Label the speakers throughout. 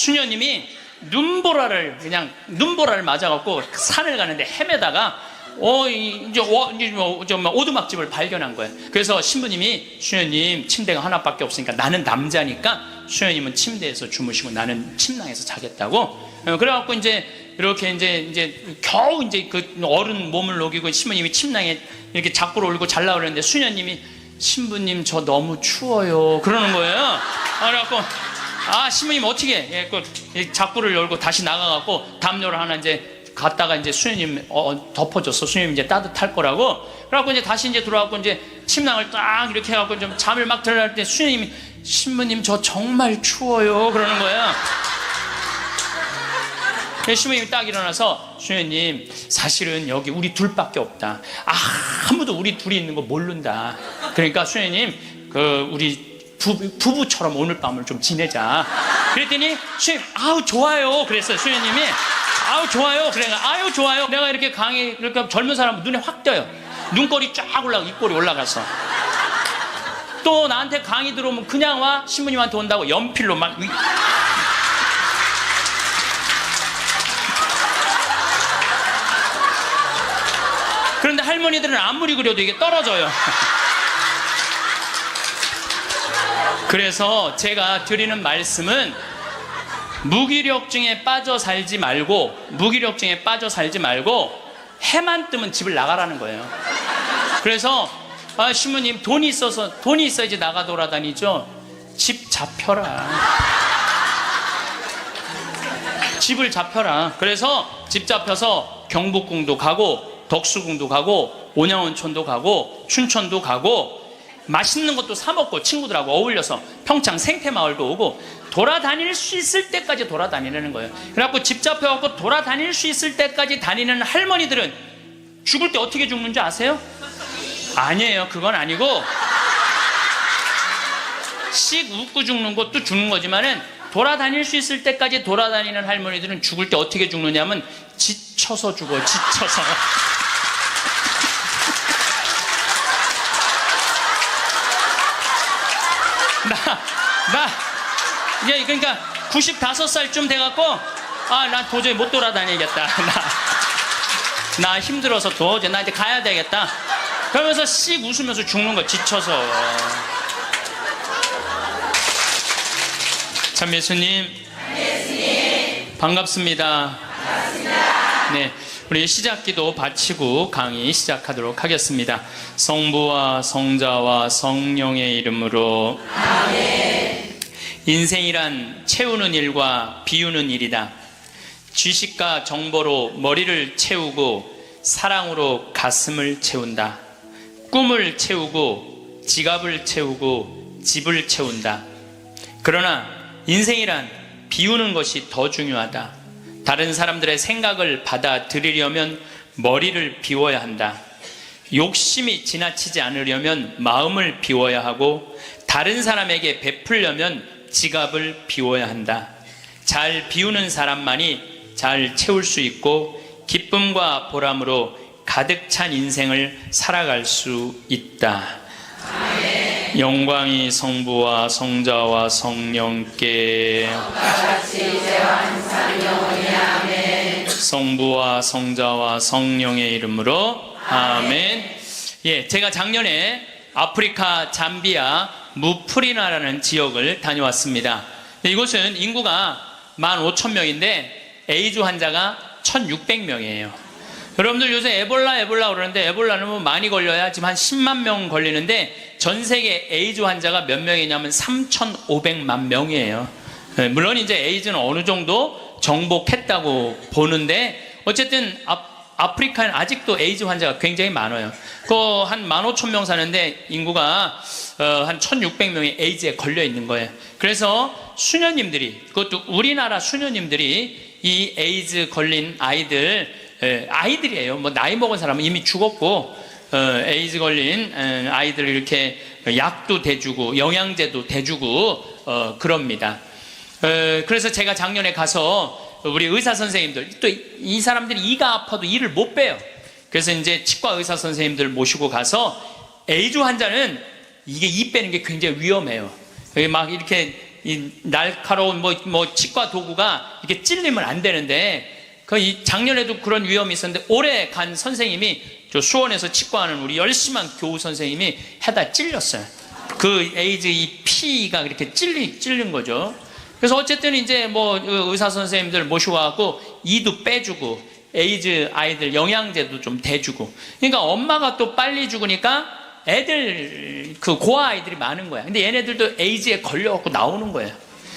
Speaker 1: 수녀님이 눈보라를 맞아갖고 산을 가는데 헤매다가 이제 오두막집을 발견한 거예요. 그래서 신부님이 수녀님 침대가 하나밖에 없으니까 나는 남자니까 수녀님은 침대에서 주무시고 나는 침낭에서 자겠다고. 그래갖고 이제 이렇게 이제 겨우 이제 그 어른 몸을 녹이고 신부님이 침낭에 이렇게 자꾸로 울고 잘라고 그러는데 수녀님이 신부님 저 너무 추워요 그러는 거예요. 그래갖고 신부님 어떻게 해? 자꾸를 열고 다시 나가갖고 담요를 하나 이제 갔다가 이제 수녀님 덮어줬어. 수녀님 이제 따뜻할 거라고. 그래갖고 이제 다시 이제 들어와갖고 이제 침낭을 딱 이렇게 해갖고 좀 잠을 막 들어갈 때 수녀님이 신부님 저 정말 추워요 그러는 거야. 신부님이 딱 일어나서 수녀님 사실은 여기 우리 둘밖에 없다. 아무도 우리 둘이 있는 거 모른다. 그러니까 수녀님 우리 부부처럼 오늘 밤을 좀 지내자. 그랬더니 수녀님 좋아요 그랬어요. 수녀님이 좋아요. 그래 아유 좋아요. 내가 이렇게 이렇게 젊은 사람 눈에 확 띄어요. 눈꼬리 쫙 올라가고 입꼬리 올라가서 또 나한테 강의 들어오면 그냥 와. 신부님한테 온다고 연필로 막 그런데 할머니들은 아무리 그려도 이게 떨어져요. 그래서 제가 드리는 말씀은 무기력증에 빠져 살지 말고 해만 뜨면 집을 나가라는 거예요. 그래서 신부님 돈이 있어야지 나가 돌아다니죠. 집 잡혀라. 집을 잡혀라. 그래서 집 잡혀서 경복궁도 가고 덕수궁도 가고 온양온천도 가고 춘천도 가고 맛있는 것도 사 먹고 친구들하고 어울려서 평창 생태마을도 오고 돌아다닐 수 있을 때까지 돌아다니는 거예요. 그래갖고 집 잡혀갖고 돌아다닐 수 있을 때까지 다니는 할머니들은 죽을 때 어떻게 죽는지 아세요? 아니에요. 그건 아니고 씩 웃고 죽는 것도 죽는 거지만은 돌아다닐 수 있을 때까지 돌아다니는 할머니들은 죽을 때 어떻게 죽느냐면 지쳐서 죽어요. 지쳐서. 그러니까 95살쯤 돼갖고 나 도저히 못 돌아다니겠다. 나 힘들어서 도저히 나 이제 가야 되겠다. 그러면서 씩 웃으면서 죽는 거 지쳐서. 참 예수님 반갑습니다. 네, 우리 시작기도 바치고 강의 시작하도록 하겠습니다. 성부와 성자와 성령의 이름으로 아멘. 인생이란 채우는 일과 비우는 일이다. 지식과 정보로 머리를 채우고 사랑으로 가슴을 채운다. 꿈을 채우고 지갑을 채우고 집을 채운다. 그러나 인생이란 비우는 것이 더 중요하다. 다른 사람들의 생각을 받아들이려면 머리를 비워야 한다. 욕심이 지나치지 않으려면 마음을 비워야 하고 다른 사람에게 베풀려면 지갑을 비워야 한다. 잘 비우는 사람만이 잘 채울 수 있고 기쁨과 보람으로 가득 찬 인생을 살아갈 수 있다. 아멘. 영광이 성부와 성자와 성령께 성부와 성자와 성령의 이름으로 아멘. 예, 제가 작년에 아프리카 잠비아 무프리나라는 지역을 다녀왔습니다. 이곳은 인구가 15,000명인데 에이즈 환자가 1,600명이에요. 여러분들 요새 에볼라 그러는데 에볼라는 뭐 많이 걸려야 지금 한 10만 명 걸리는데 전 세계 에이즈 환자가 몇 명이냐면 3,500만 명이에요. 물론 이제 에이즈는 어느 정도 정복했다고 보는데 어쨌든 아프리카는 아직도 에이즈 환자가 굉장히 많아요. 한 15,000명 사는데 인구가 한 1,600명이 에이즈에 걸려 있는 거예요. 그래서 수녀님들이, 그것도 우리나라 수녀님들이 이 에이즈 걸린 아이들이에요. 뭐 나이 먹은 사람은 이미 죽었고 에이즈 걸린 아이들을 이렇게 약도 대주고 영양제도 대주고 그럽니다. 그래서 제가 작년에 가서 우리 의사 선생님들, 또 이 사람들이 이가 아파도 이를 못 빼요. 그래서 이제 치과 의사 선생님들 모시고 가서 에이즈 환자는 이게 이 빼는 게 굉장히 위험해요. 막 이렇게 이 날카로운 뭐 치과 도구가 이렇게 찔리면 안 되는데, 작년에도 그런 위험이 있었는데, 올해 간 선생님이, 저 수원에서 치과하는 우리 열심한 교우 선생님이 해다 찔렸어요. 그 에이즈 이 피가 그렇게 찔린 거죠. 그래서 어쨌든 이제 뭐 의사 선생님들 모시고 와갖고 이도 빼주고, 에이즈 아이들 영양제도 좀 대주고. 그러니까 엄마가 또 빨리 죽으니까 애들, 그 고아 아이들이 많은 거야. 근데 얘네들도 에이즈에 걸려갖고 나오는 거예요.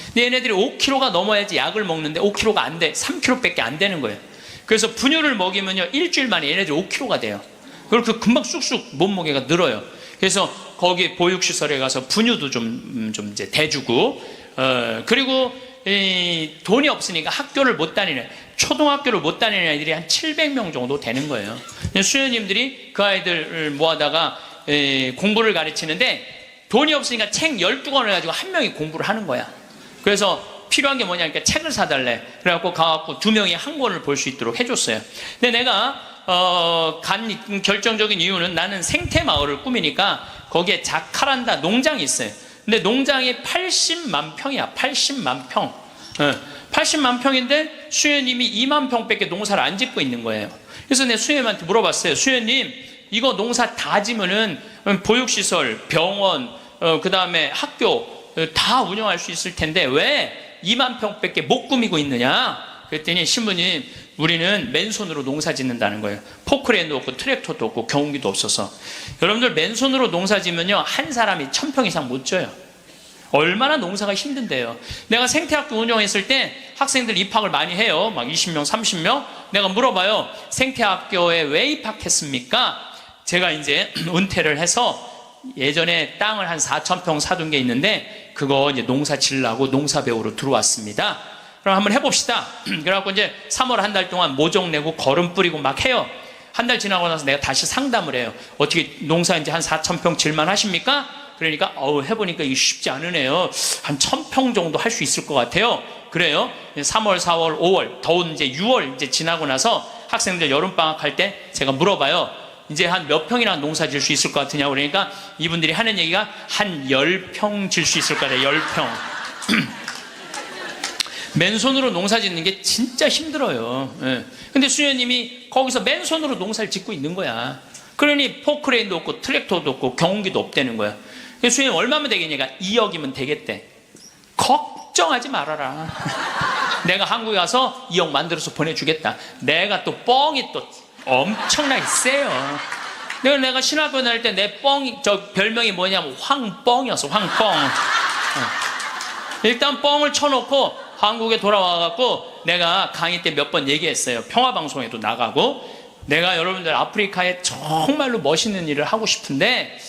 Speaker 1: 근데 얘네들이 5kg가 넘어야지 약을 먹는데 5kg가 안 돼. 3kg밖에 안 되는 거예요. 그래서 분유를 먹이면요, 일주일 만에 얘네들이 5kg가 돼요. 그리고 금방 쑥쑥 몸무게가 늘어요. 그래서 거기 보육시설에 가서 분유도 좀 이제 대주고, 그리고 돈이 없으니까 학교를 못 다니는, 초등학교를 못 다니는 아이들이 한 700명 정도 되는 거예요. 수녀님들이 그 아이들을 모아다가 공부를 가르치는데, 돈이 없으니까 책 12권을 가지고 한 명이 공부를 하는 거야. 그래서 필요한 게 뭐냐니까 책을 사달래. 그래갖고 가갖고 2명이 한 권을 볼 수 있도록 해줬어요. 근데 내가 간 결정적인 이유는, 나는 생태마을을 꾸미니까 거기에 자카란다 농장이 있어요. 근데 농장이 80만 평이야. 80만 평. 80만 평인데 수녀님이 2만 평밖에 농사를 안 짓고 있는 거예요. 그래서 내 수녀님한테 물어봤어요. 수녀님, 이거 농사 다 지면은 보육시설, 병원, 그 다음에 학교 다 운영할 수 있을 텐데 왜 2만 평밖에 못 꾸미고 있느냐? 그랬더니, 신부님, 우리는 맨손으로 농사 짓는다는 거예요. 포크레인도 없고 트랙터도 없고 경운기도 없어서. 여러분들, 맨손으로 농사 지면요, 한 사람이 1000평 이상 못 져요. 얼마나 농사가 힘든데요. 내가 생태학교 운영했을 때 학생들 입학을 많이 해요. 막 20명, 30명. 내가 물어봐요. 생태학교에 왜 입학했습니까? 제가 이제 은퇴를 해서 예전에 땅을 한 4000평 사둔 게 있는데, 그거 이제 농사 지으려고 농사 배우러 들어왔습니다. 그럼 한번 해봅시다. 그래갖고 이제 3월 한 달 동안 모종 내고 거름 뿌리고 막 해요. 한 달 지나고 나서 내가 다시 상담을 해요. 어떻게 농사 이제 한 4000평 질만 하십니까? 그러니까 해보니까 이게 쉽지 않으네요. 한 1000평 정도 할 수 있을 것 같아요. 그래요. 3월, 4월, 5월, 더운 이제 6월 이제 지나고 나서 학생들 여름방학 할 때 제가 물어봐요. 이제 한 몇 평이나 농사 질 수 있을 것 같으냐고. 그러니까 이분들이 하는 얘기가 한 10평 질 수 있을 것 같아요. 10평. 맨손으로 농사 짓는 게 진짜 힘들어요. 근데 수녀님이 거기서 맨손으로 농사를 짓고 있는 거야. 그러니 포크레인도 없고 트랙터도 없고 경운기도 없다는 거야. 수녀님, 얼마면 되겠냐니까 2억이면 되겠대. 걱정하지 말아라. 내가 한국에 가서 2억 만들어서 보내주겠다. 내가 또 뻥이 또 엄청나게 세요. 내가 신학교 다닐 때 내 별명이 뭐냐면 황뻥이었어. 황뻥. 일단 뻥을 쳐놓고 한국에 돌아와갖고 내가 강의 때 몇 번 얘기했어요. 평화방송에도 나가고, 내가 여러분들 아프리카에 정말로 멋있는 일을 하고 싶은데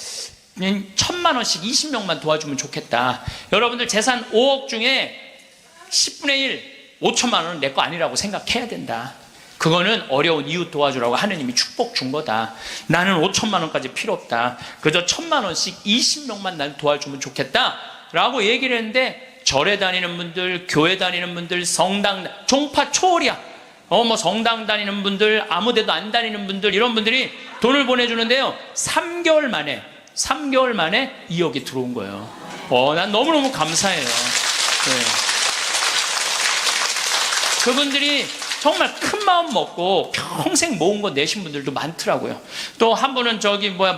Speaker 1: 1000만 원씩 20명만 도와주면 좋겠다. 여러분들 재산 5억 중에 10분의 1, 5천만 원은 내 거 아니라고 생각해야 된다. 그거는 어려운 이웃 도와주라고 하느님이 축복 준 거다. 나는 5천만 원까지 필요 없다. 그저 1000만 원씩 20명만 날 도와주면 좋겠다 라고 얘기를 했는데, 절에 다니는 분들, 교회 다니는 분들, 성당, 종파 초월이야. 뭐 성당 다니는 분들, 아무 데도 안 다니는 분들, 이런 분들이 돈을 보내주는데요, 3개월 만에 2억이 들어온 거예요. 난 너무너무 감사해요. 네. 그분들이 정말 큰 마음 먹고 평생 모은 거 내신 분들도 많더라고요. 또 한 분은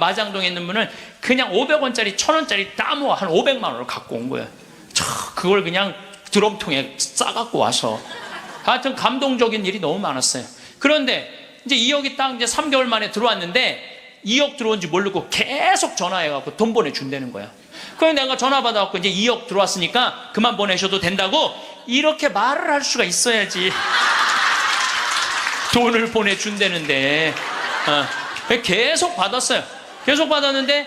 Speaker 1: 마장동에 있는 분은 그냥 500원짜리 1000원짜리 따모 한 500만 원을 갖고 온 거예요. 그걸 그냥 드럼통에 싸갖고 와서. 하여튼 감동적인 일이 너무 많았어요. 그런데 이제 2억이 딱 이제 3개월 만에 들어왔는데 2억 들어온지 모르고 계속 전화해갖고 돈 보내준다는 거야. 그래서 내가 전화 받아갖고 이제 2억 들어왔으니까 그만 보내셔도 된다고 이렇게 말을 할 수가 있어야지. 돈을 보내준다는데. 계속 받았어요. 계속 받았는데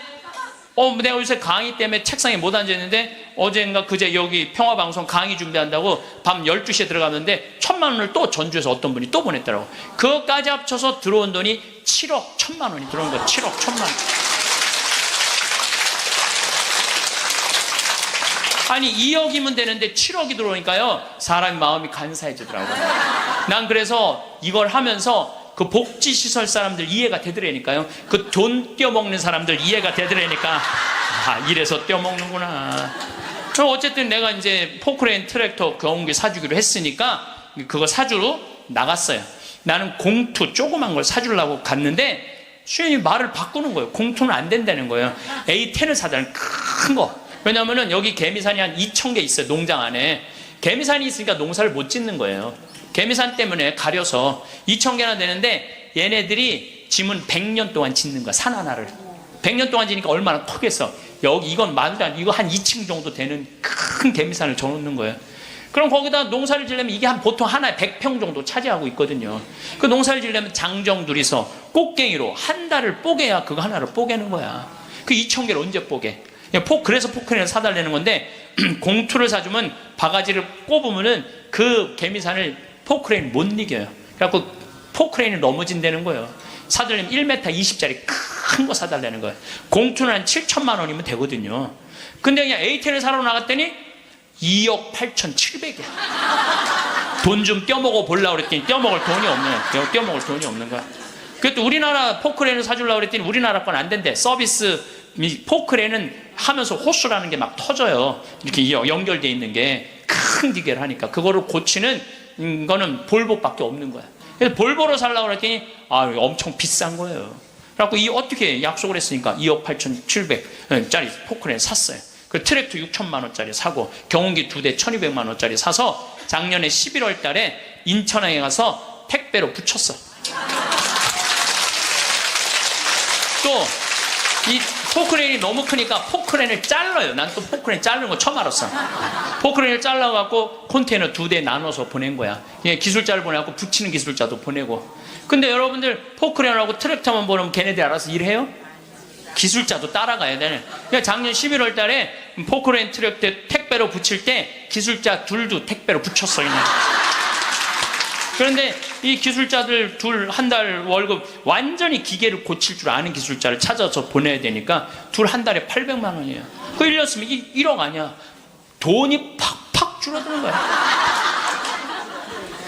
Speaker 1: 내가 요새 강의 때문에 책상에 못 앉았는데, 어젠가 그제 여기 평화방송 강의 준비한다고 밤 12시에 들어갔는데 1000만 원을 또 전주에서 어떤 분이 또 보냈더라고. 그것까지 합쳐서 들어온 돈이 7억 1000만 원이 들어온 거야. 7억 1000만 원. 아니 2억이면 되는데 7억이 들어오니까요, 사람의 마음이 간사해지더라고요. 난 그래서 이걸 하면서 그 복지시설 사람들 이해가 되더라니까요. 그 돈 떼어먹는 사람들 이해가 되더라니까, 이래서 떼어먹는구나. 어쨌든 내가 이제 포크레인 트랙터 경운기 사주기로 했으니까 그거 사주러 나갔어요. 나는 공투 조그만 걸 사주려고 갔는데 수현이 말을 바꾸는 거예요. 공투는 안 된다는 거예요. A10을 사자는 큰 거. 왜냐면은 여기 개미산이 한 2,000개 있어요. 농장 안에. 개미산이 있으니까 농사를 못 짓는 거예요. 개미산 때문에 가려서 2,000개나 되는데 얘네들이 짐은 100년 동안 짓는 거야. 산 하나를. 100년 동안 지니까 얼마나 크겠어. 여기 이건 말도 안 돼. 이거 한 2층 정도 되는 큰 개미산을 져놓는 거예요. 그럼 거기다 농사를 지려면 이게 한 보통 하나에 100평 정도 차지하고 있거든요. 그 농사를 지려면 장정둘이서 꽃갱이로 한 달을 뽀개야 그거 하나를 뽀개는 거야. 그 2,000개를 언제 뽀개? 그래서 포크레인을 사달라는 건데 공투를 사주면 바가지를 꼽으면은 그 개미산을 포크레인 못 이겨요. 그래갖고 포크레인이 넘어진다는 거예요. 사달라면 1m 20짜리 큰 거 사달라는 거예요. 공투는 한 7천만 원이면 되거든요. 근데 그냥 A10을 사러 나갔더니 2억 8,700이야. 돈 좀 떼어먹어 보려고 그랬더니 떼어먹을 돈이 없는 거야. 그것도 우리나라 포크레인을 사주려고 그랬더니 우리나라 건 안 된대. 서비스 포크레인은 하면서 호수라는 게 막 터져요. 이렇게 연결되어 있는 게 큰 기계를 하니까 그거를 고치는 거는 볼보밖에 없는 거야. 그래서 볼보로 살려고 그랬더니 엄청 비싼 거예요. 그래갖고 어떻게 약속을 했으니까 2억 8,700짜리 포크레인 샀어요. 그 트랙터 6천만 원짜리 사고 경운기 2대 1,200만 원짜리 사서 작년에 11월 달에 인천항에 가서 택배로 붙였어. 또 이 포크레인이 너무 크니까 포크레인을 잘라요. 난 또 포크레인 자르는 거 처음 알았어. 포크레인을 잘라갖고 컨테이너 2대 나눠서 보낸 거야. 기술자를 보내갖고 붙이는 기술자도 보내고. 근데 여러분들 포크레인하고 트랙터만 보내면 걔네들이 알아서 일해요? 기술자도 따라가야 되네. 그러니까 작년 11월 달에 포크레인 트랙터 택배로 붙일 때 기술자 둘도 택배로 붙였어. 그냥. 그런데 이 기술자들 둘 한 달 월급 완전히 기계를 고칠 줄 아는 기술자를 찾아서 보내야 되니까 둘 한 달에 800만 원이에요. 그 1년 쓰면 1억 아니야. 돈이 팍팍 줄어드는 거야.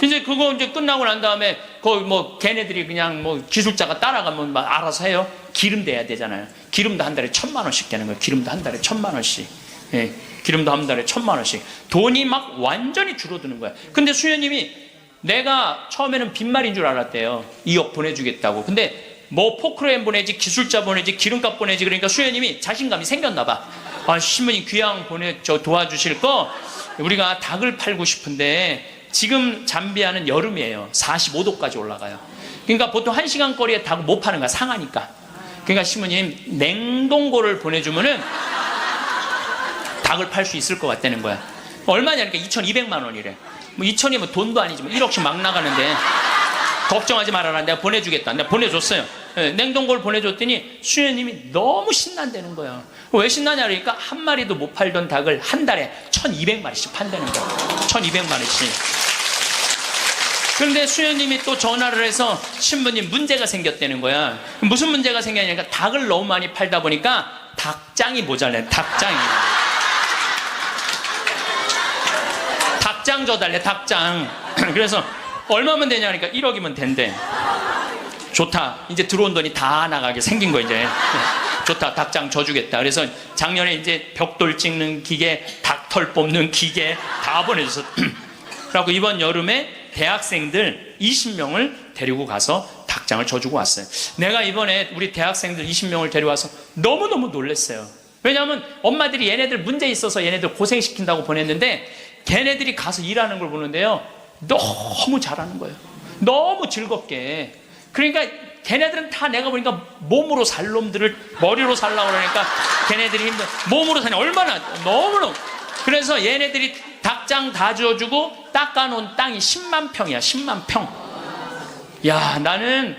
Speaker 1: 이제 그거 이제 끝나고 난 다음에 거기 걔네들이 그냥 기술자가 따라가면 막 알아서 해요. 기름 대야 되잖아요. 기름도 한 달에 1,000만 원씩 되는 거예요. 기름도 한 달에 1,000만 원씩. 예, 기름도 한 달에 1,000만 원씩. 돈이 막 완전히 줄어드는 거야. 근데 수녀님이 내가 처음에는 빈말인 줄 알았대요. 2억 보내주겠다고. 근데 포크레인 보내지, 기술자 보내지, 기름값 보내지. 그러니까 수녀님이 자신감이 생겼나 봐. 신부님 귀양 도와주실 거 우리가 닭을 팔고 싶은데 지금 잠비아는 여름이에요. 45도까지 올라가요. 그러니까 보통 1시간 거리에 닭을 못 파는 거야. 상하니까. 그러니까 신부님 냉동고를 보내주면은 닭을 팔 수 있을 것 같다는 거야. 얼마냐니까 2,200만 원이래. 2,000이면 돈도 아니지만 1억씩 막 나가는데 걱정하지 말아라. 내가 보내주겠다. 내가 보내줬어요. 냉동고를 보내줬더니 수녀님이 너무 신난다는 거예요. 왜 신나냐 그러니까 한 마리도 못 팔던 닭을 한 달에 1,200마리씩 판다는 거예요. 1,200마리씩. 그런데 수녀님이 또 전화를 해서 신부님 문제가 생겼다는 거야. 무슨 문제가 생겼냐니까 닭을 너무 많이 팔다 보니까 닭장이 모자라요. 닭장이. 닭장 줘달래. 닭장. 그래서 얼마면 되냐니까 1억이면 된대. 좋다. 이제 들어온 돈이 다 나가게 생긴 거 이제. 좋다. 닭장 줘주겠다. 그래서 작년에 이제 벽돌 찍는 기계, 닭털 뽑는 기계 다 보내줘서. 그래갖고 이번 여름에 대학생들 20명을 데리고 가서 닭장을 줘주고 왔어요. 내가 이번에 우리 대학생들 20명을 데려와서 너무너무 놀랐어요. 왜냐하면 엄마들이 얘네들 문제 있어서 얘네들 고생시킨다고 보냈는데 걔네들이 가서 일하는 걸 보는데요. 너무 잘하는 거예요. 너무 즐겁게. 그러니까 걔네들은 다 내가 보니까 몸으로 살 놈들을 머리로 살라고 그러니까 걔네들이 힘들어. 몸으로 사니 얼마나 너무너무. 그래서 얘네들이 닭장 다 지어주고 닦아놓은 땅이 10만 평이야. 10만 평. 야, 나는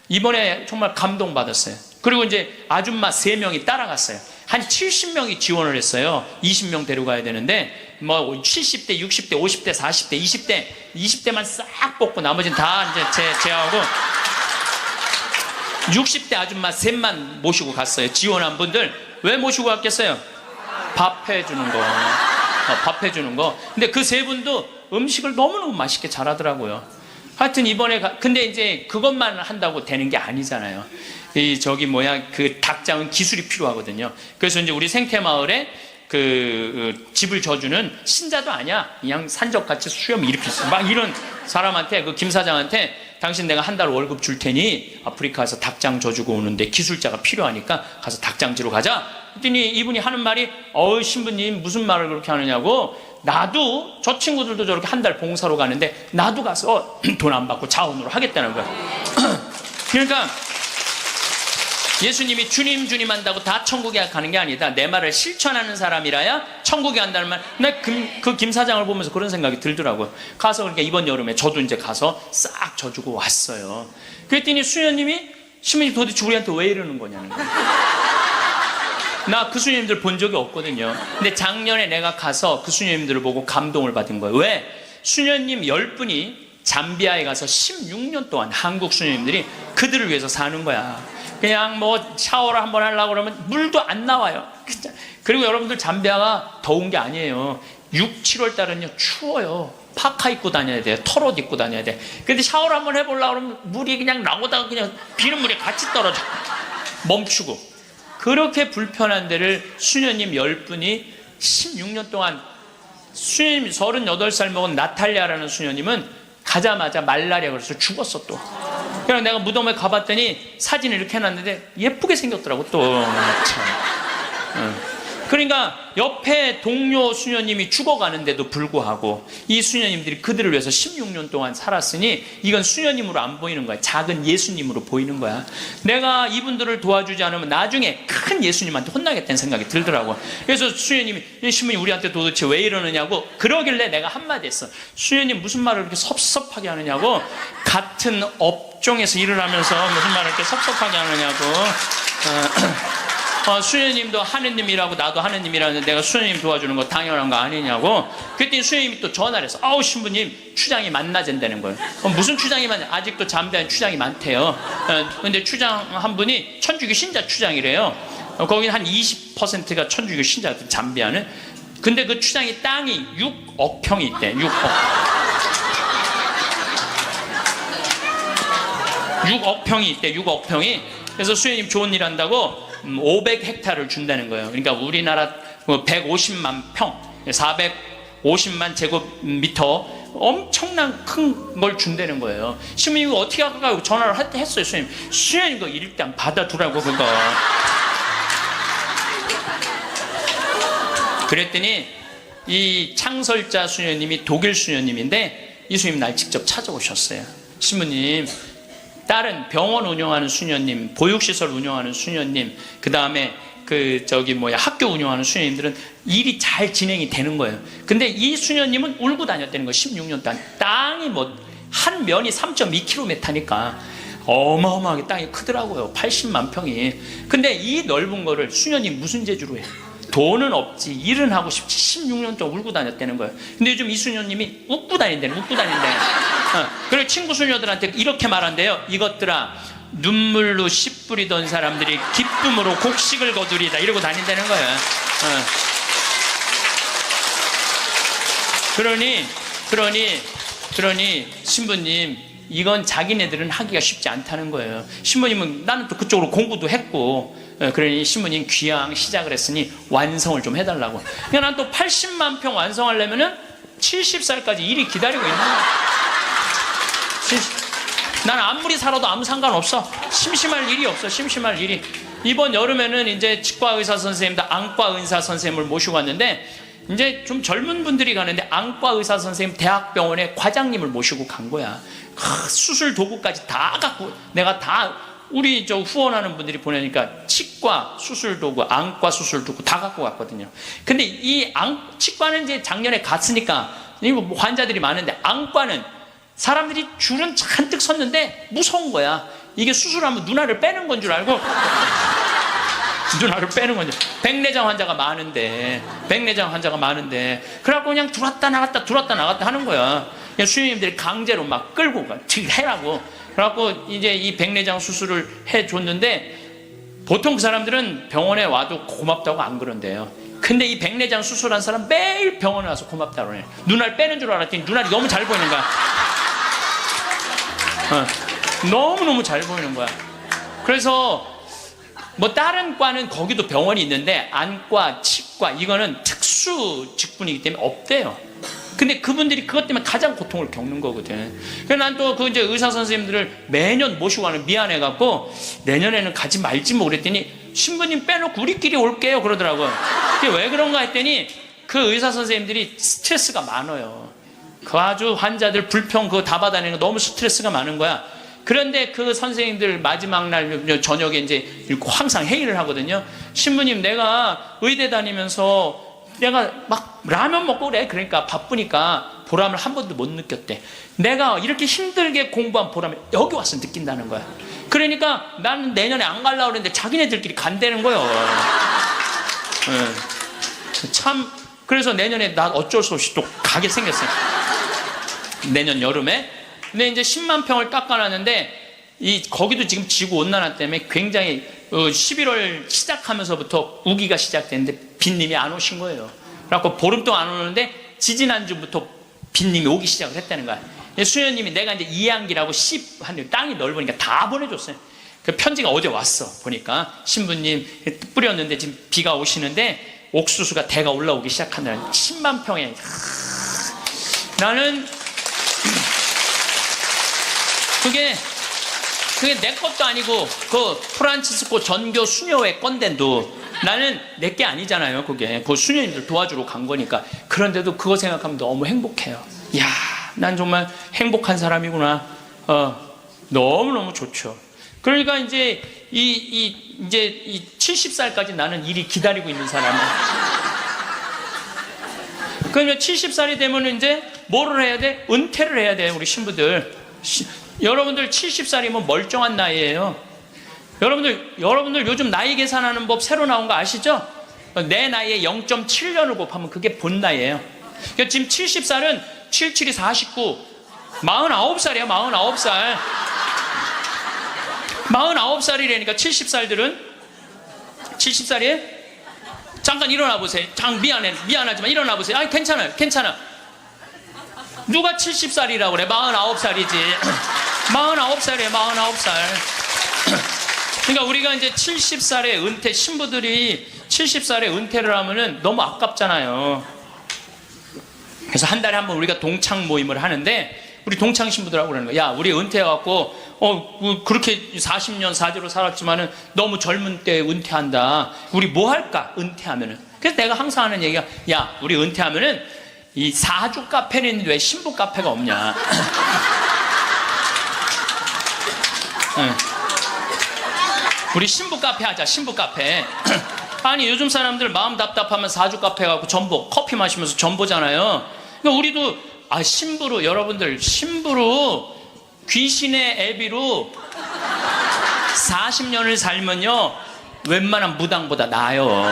Speaker 1: 이번에 정말 감동받았어요. 그리고 이제 아줌마 3명이 따라갔어요. 한 70명이 지원을 했어요. 20명 데려가야 되는데 70대, 60대, 50대, 40대, 20대만 싹 뽑고 나머지는 다 이제 제하고 60대 아줌마 셋만 모시고 갔어요. 지원한 분들. 왜 모시고 갔겠어요? 밥 해주는 거. 밥 해주는 거. 근데 그 3분도 음식을 너무너무 맛있게 잘하더라고요. 하여튼 이번에 근데 이제 그것만 한다고 되는 게 아니잖아요. 그 닭장은 기술이 필요하거든요. 그래서 이제 우리 생태마을에 집을 져주는 신자도 아니야. 그냥 산적같이 수염 이렇게 있어. 막 이런 사람한테, 그 김 사장한테 당신 내가 한 달 월급 줄 테니 아프리카에서 닭장 져주고 오는데 기술자가 필요하니까 가서 닭장지로 가자. 그랬더니 이분이 하는 말이, 신부님 무슨 말을 그렇게 하느냐고. 나도, 저 친구들도 저렇게 한 달 봉사로 가는데 나도 가서 돈 안 받고 자원으로 하겠다는 거야. 그러니까 예수님이 주님 주님 한다고 다 천국에 가는 게 아니다. 내 말을 실천하는 사람이라야 천국에 간다는 말. 나 그 김 사장을 보면서 그런 생각이 들더라고요. 가서 그러니까 이번 여름에 저도 이제 가서 싹 져주고 왔어요. 그랬더니 수녀님이, 신부님 도대체 우리한테 왜 이러는 거냐는 거예요. 나 그 수녀님들 본 적이 없거든요. 근데 작년에 내가 가서 그 수녀님들을 보고 감동을 받은 거예요. 왜? 수녀님 10분이 잠비아에 가서 16년 동안 한국 수녀님들이 그들을 위해서 사는 거야. 그냥 뭐 샤워를 한번 하려고 그러면 물도 안 나와요. 그리고 여러분들 잠비아가 더운 게 아니에요. 6, 7월 달은요 추워요. 파카 입고 다녀야 돼요. 털옷 입고 다녀야 돼. 근데 샤워를 한번 해보려고 그러면 물이 그냥 나오다가 그냥 비눗물이 같이 떨어져. 멈추고. 그렇게 불편한 데를 수녀님 10분이 16년 동안, 수녀님 38살 먹은 나탈리아라는 수녀님은 가자마자 말라리아 그래서 죽었어 또. 그냥 내가 무덤에 가봤더니 사진을 이렇게 해놨는데 예쁘게 생겼더라고 또. 참. 그러니까 옆에 동료 수녀님이 죽어가는데도 불구하고 이 수녀님들이 그들을 위해서 16년 동안 살았으니 이건 수녀님으로 안 보이는 거야. 작은 예수님으로 보이는 거야. 내가 이분들을 도와주지 않으면 나중에 큰 예수님한테 혼나겠다는 생각이 들더라고. 그래서 수녀님이, 신부님 우리한테 도대체 왜 이러느냐고. 그러길래 내가 한마디 했어. 수녀님 무슨 말을 그렇게 섭섭하게 하느냐고. 같은 업종에서 일을 하면서 무슨 말을 이렇게 섭섭하게 하느냐고. 수녀님도 하느님이라고 나도 하느님이라는데 내가 수녀님 도와주는 거 당연한 거 아니냐고. 그랬더니 수녀님이 또 전화를 해서, 신부님 추장이 만나진다는 거예요. 무슨 추장이 많냐. 아직도 잠비아에 추장이 많대요. 근데 추장 한 분이 천주교 신자 추장이래요. 거기 한 20%가 천주교 신자거든, 잠비아는. 근데 그 추장이 땅이 6억 평이 있대. 6억 평이 있대. 6억 평이. 그래서 수녀님 좋은 일 한다고 500헥타를 준다는 거예요. 그러니까 우리나라 150만 평, 450만 제곱미터 엄청난 큰 걸 준다는 거예요. 신부님 이거 어떻게 할까요? 전화를 했어요. 수녀님 이거 일단 받아두라고 그거. 그랬더니 이 창설자 수녀님이 독일 수녀님인데 이 수녀님 날 직접 찾아오셨어요. 신부님, 다른 병원 운영하는 수녀님, 보육시설 운영하는 수녀님, 그 다음에 학교 운영하는 수녀님들은 일이 잘 진행이 되는 거예요. 근데 이 수녀님은 울고 다녔다는 거예요. 16년 동안. 땅이 한 면이 3.2km니까 어마어마하게 땅이 크더라고요. 80만 평이. 근데 이 넓은 거를 수녀님 무슨 재주로 해요? 돈은 없지, 일은 하고 싶지, 16년 동안 울고 다녔다는 거예요. 근데 요즘 이 수녀님이 웃고 다닌다는, 웃고 다닌대. 그리고 친구 수녀들한테 이렇게 말한대요. 이것들아, 눈물로 씨 뿌리던 사람들이 기쁨으로 곡식을 거두리다. 이러고 다닌다는 거예요. 그러니 신부님, 이건 자기네들은 하기가 쉽지 않다는 거예요. 신부님은 나는 또 그쪽으로 공부도 했고, 그러니 신부님 귀향 시작을 했으니 완성을 좀 해달라고. 그러니까 난 또 80만 평 완성하려면은 70살까지 일이 기다리고 있는 거야. 난 아무리 살아도 아무 상관없어. 심심할 일이 없어. 심심할 일이. 이번 여름에는 이제 치과 의사 선생님들, 안과 의사 선생님을 모시고 왔는데, 이제 좀 젊은 분들이 가는데 안과 의사 선생님 대학병원에 과장님을 모시고 간 거야. 수술 도구까지 다 갖고, 내가 다 우리 후원하는 분들이 보내니까 치과 수술 도구, 안과 수술 도구 다 갖고 갔거든요. 근데 이 치과는 이제 작년에 갔으니까 환자들이 많은데, 안과는 사람들이 줄은 잔뜩 섰는데 무서운 거야. 이게 수술하면 눈알을 빼는 건 줄 알고 눈알을 빼는 건지. 백내장 환자가 많은데 그래갖고 그냥 들어왔다 나갔다 하는 거야. 그냥 수녀님들이 강제로 막 끌고 가, 해라고. 그래갖고 이제 이 백내장 수술을 해줬는데, 보통 그 사람들은 병원에 와도 고맙다고 안 그런대요. 근데 이 백내장 수술한 사람 매일 병원에 와서 고맙다고 그래. 눈알 빼는 줄 알았더니 눈알이 너무 잘 보이는 거야. 너무너무 잘 보이는 거야. 그래서 뭐 다른 과는 거기도 병원이 있는데 안과, 치과 이거는 특수 직군이기 때문에 없대요. 근데 그분들이 그것 때문에 가장 고통을 겪는 거거든. 그래서 난 또 그 이제 의사 선생님들을 매년 모시고 가는 미안해갖고 내년에는 가지 말지 뭐 그랬더니 신부님 빼놓고 우리끼리 올게요 그러더라고요. 그게 왜 그런가 했더니 그 의사 선생님들이 스트레스가 많아요. 그 아주 환자들 불평 그거 다 받아내는 거 너무 스트레스가 많은 거야. 그런데 그 선생님들 마지막 날 저녁에 이제 항상 회의를 하거든요. 신부님 내가 의대 다니면서 내가 막 라면 먹고 그래. 그러니까 바쁘니까 보람을 한 번도 못 느꼈대. 내가 이렇게 힘들게 공부한 보람을 여기 와서 느낀다는 거야. 그러니까 나는 내년에 안 가려고 그랬는데 자기네들끼리 간다는 거예요. 참 그래서 내년에 나 어쩔 수 없이 또 가게 생겼어요. 내년 여름에. 근데 이제 10만 평을 깎아놨는데 거기도 지금 지구온난화 때문에 굉장히 11월 시작하면서부터 우기가 시작됐는데 빗님이 안 오신 거예요. 그래갖고 보름 동안 안 오는데 지지난주부터 빗님이 오기 시작을 했다는 거야. 수녀님이 내가 이제 이양기라고 땅이 넓으니까 다 보내줬어요. 그 편지가 어제 왔어. 보니까 신부님 뿌렸는데 지금 비가 오시는데 옥수수가 대가 올라오기 시작한다는 10만 평에. 나는 그게 내 것도 아니고 그 프란치스코 전교 수녀회 건데도 나는 내 게 아니잖아요. 그게 그 수녀님들 도와주러 간 거니까. 그런데도 그거 생각하면 너무 행복해요. 이야, 난 정말 행복한 사람이구나. 너무너무 좋죠. 그러니까 이제 이제 70살까지 나는 일이 기다리고 있는 사람이야. 그러면 70살이 되면 이제 뭐를 해야 돼? 은퇴를 해야 돼요, 우리 신부들. 여러분들 70살이면 멀쩡한 나이예요. 여러분들 요즘 나이 계산하는 법 새로 나온 거 아시죠? 내 나이에 0.7년을 곱하면 그게 본 나이예요. 그러니까 지금 70살은 77이 49, 49살이에요. 49살. 49살이라니까 70살들은 70살이에요? 잠깐 일어나 보세요. 미안하지만 일어나 보세요. 아니 괜찮아요. 누가 70살이라고 그래? 49살이지. 49살이에요. 49살. 그러니까 우리가 이제 70살에 은퇴, 신부들이 70살에 은퇴를 하면은 너무 아깝잖아요. 그래서 한 달에 한 번 우리가 동창 모임을 하는데 우리 동창 신부들하고 그러는 거야. 야, 우리 은퇴해갖고 그렇게 40년 사제로 살았지만은 너무 젊은 때 은퇴한다. 우리 뭐 할까? 은퇴하면은. 그래서 내가 항상 하는 얘기가 야, 우리 은퇴하면은 이 사주 카페는 있는데 왜 신부 카페가 없냐? 우리 신부 카페 하자. 신부 카페. 아니 요즘 사람들 마음 답답하면 사주 카페 가고 전보 커피 마시면서 전보잖아요. 그러니까 우리도 신부로 여러분들 신부로 귀신의 애비로 40년을 살면요 웬만한 무당보다 나아요.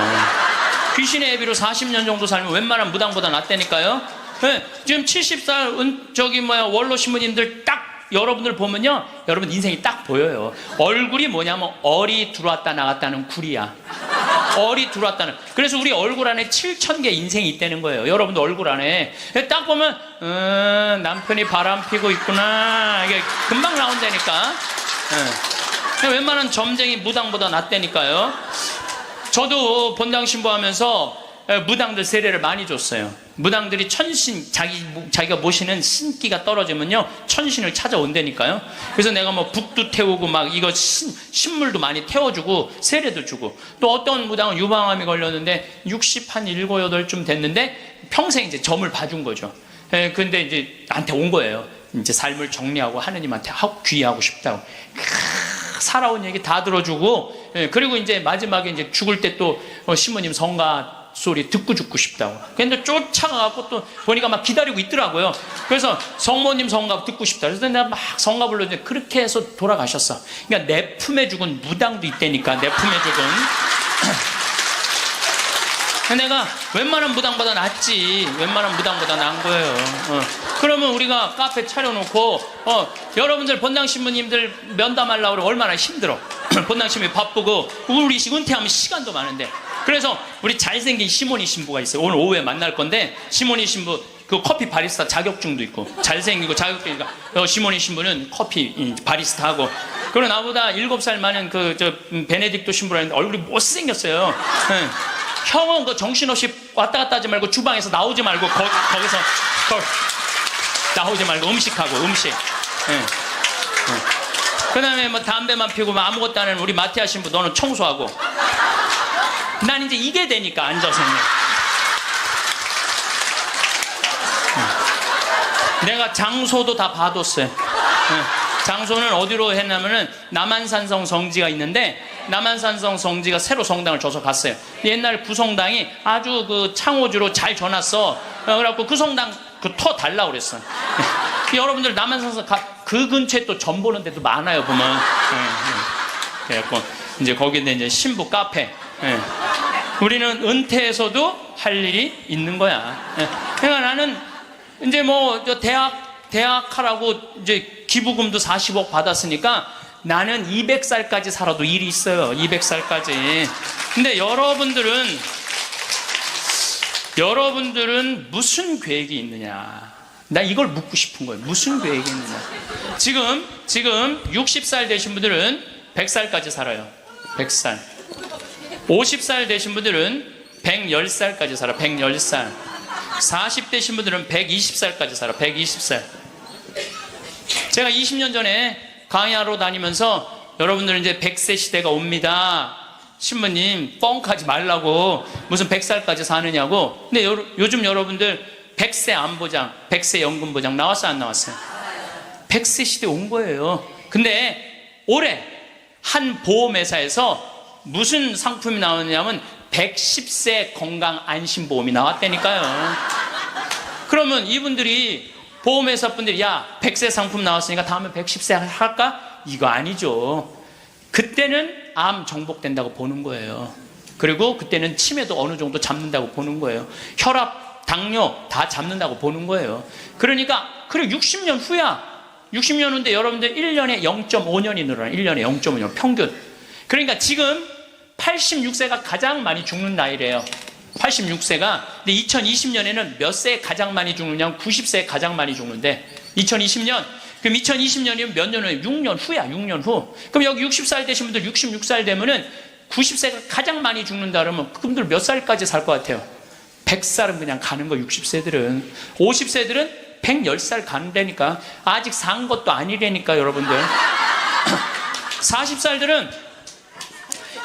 Speaker 1: 귀신의 애비로 40년 정도 살면 웬만한 무당보다 낫다니까요. 네, 지금 70살 원로 신부님들 딱 여러분들 보면요 여러분 인생이 딱 보여요. 얼굴이 뭐냐면 얼이 들어왔다 나갔다는 굴이야. 얼이 들어왔다는. 그래서 우리 얼굴 안에 7,000개 인생이 있다는 거예요. 여러분들 얼굴 안에 딱 보면 남편이 바람 피고 있구나 이게 금방 나온다니까. 웬만한 점쟁이 무당보다 낫다니까요. 저도 본당 신부하면서 무당들 세례를 많이 줬어요. 무당들이 천신 자기가 모시는 신기가 떨어지면요 천신을 찾아온다니까요. 그래서 내가 뭐 북도 태우고 막 이거 신물도 많이 태워주고 세례도 주고. 또 어떤 무당은 유방암이 걸렸는데 60 한 7, 8쯤 됐는데 평생 이제 점을 봐준 거죠. 근데 이제 나한테 온 거예요. 이제 삶을 정리하고 하느님한테 귀의하고 싶다고. 살아온 얘기 다 들어주고. 그리고 이제 마지막에 이제 죽을 때 또 신부님 성가 소리 듣고 죽고 싶다고. 근데 쫓아가고 또 보니까 막 기다리고 있더라고요. 그래서 성모님 성가 듣고 싶다. 그래서 내가 막 성가 불렀는데 그렇게 해서 돌아가셨어. 그러니까 내 품에 죽은 무당도 있다니까. 내 품에 죽은. 내가 웬만한 무당보다 낫지. 웬만한 무당보다 나은 거예요. 그러면 우리가 카페 차려놓고 여러분들 본당 신부님들 면담하려고 그러면 얼마나 힘들어. 본당 신부님 바쁘고 우리 은퇴하면 시간도 많은데. 그래서 우리 잘생긴 시모니 신부가 있어요. 오늘 오후에 만날 건데 시모니 신부 그 커피 바리스타 자격증도 있고 잘생기고 자격증 있고 시모니 신부는 커피 바리스타 하고 그리고 나보다 7살 많은 베네딕토 신부라는데 얼굴이 못생겼어요. 네. 형은 그 정신없이 왔다 갔다 하지 말고 주방에서 나오지 말고 거기서 나오지 말고 음식하고 음식. 네. 네. 그 다음에 뭐 담배만 피우고 뭐 아무것도 안 하는 우리 마티아 신부 너는 청소하고. 난 이제 이게 되니까 앉아서는. 내가 장소도 다 봐뒀어요. 장소는 어디로 했냐면은 남한산성 성지가 있는데 남한산성 성지가 새로 성당을 줘서 갔어요. 옛날 구성당이 아주 그 창호주로 잘 줘놨어. 그래갖고 그 성당 터 달라고 그랬어. 여러분들 남한산성 그 근처에 또 점 보는 데도 많아요 보면. 그래갖고 이제 거기에 이제 신부 카페. 우리는 은퇴해서도 할 일이 있는 거야. 그러니까 나는 이제 뭐 대학 하라고 이제 기부금도 40억 받았으니까 나는 200살까지 살아도 일이 있어요. 200살까지. 근데 여러분들은 무슨 계획이 있느냐? 나 이걸 묻고 싶은 거예요. 무슨 계획이 있느냐? 지금 60살 되신 분들은 100살까지 살아요. 100살. 50살 되신 분들은 110살까지 살아. 110살. 40대신 분들은 120살까지 살아. 120살. 제가 20년 전에 강의하러 다니면서 여러분들은 이제 100세 시대가 옵니다. 신부님 뻥하지 말라고 무슨 100살까지 사느냐고. 근데 요즘 여러분들 100세 안보장, 100세 연금보장 나왔어요 안 나왔어요? 100세 시대 온 거예요. 근데 올해 한 보험회사에서 무슨 상품이 나왔냐면 110세 건강 안심보험이 나왔다니까요. 그러면 이분들이 보험회사 분들이 야 100세 상품 나왔으니까 다음에 110세 할까? 이거 아니죠. 그때는 암 정복된다고 보는 거예요. 그리고 그때는 치매도 어느 정도 잡는다고 보는 거예요. 혈압, 당뇨 다 잡는다고 보는 거예요. 그러니까 그리고 60년 후야. 60년 후인데 여러분들 1년에 0.5년이 늘어나. 1년에 0.5년 평균. 그러니까 지금 86세가 가장 많이 죽는 나이래요. 86세가. 근데 2020년에는 몇 세에 가장 많이 죽느냐면 90세에 가장 많이 죽는데 2020년. 그럼 2020년이면 몇 년 후에? 6년 후야. 6년 후. 그럼 여기 60살 되신 분들 66살 되면은 90세가 가장 많이 죽는다 그러면 그분들 몇 살까지 살 것 같아요? 100살은 그냥 가는 거 60세들은. 50세들은 110살 가는다니까. 아직 산 것도 아니라니까 여러분들. 40살들은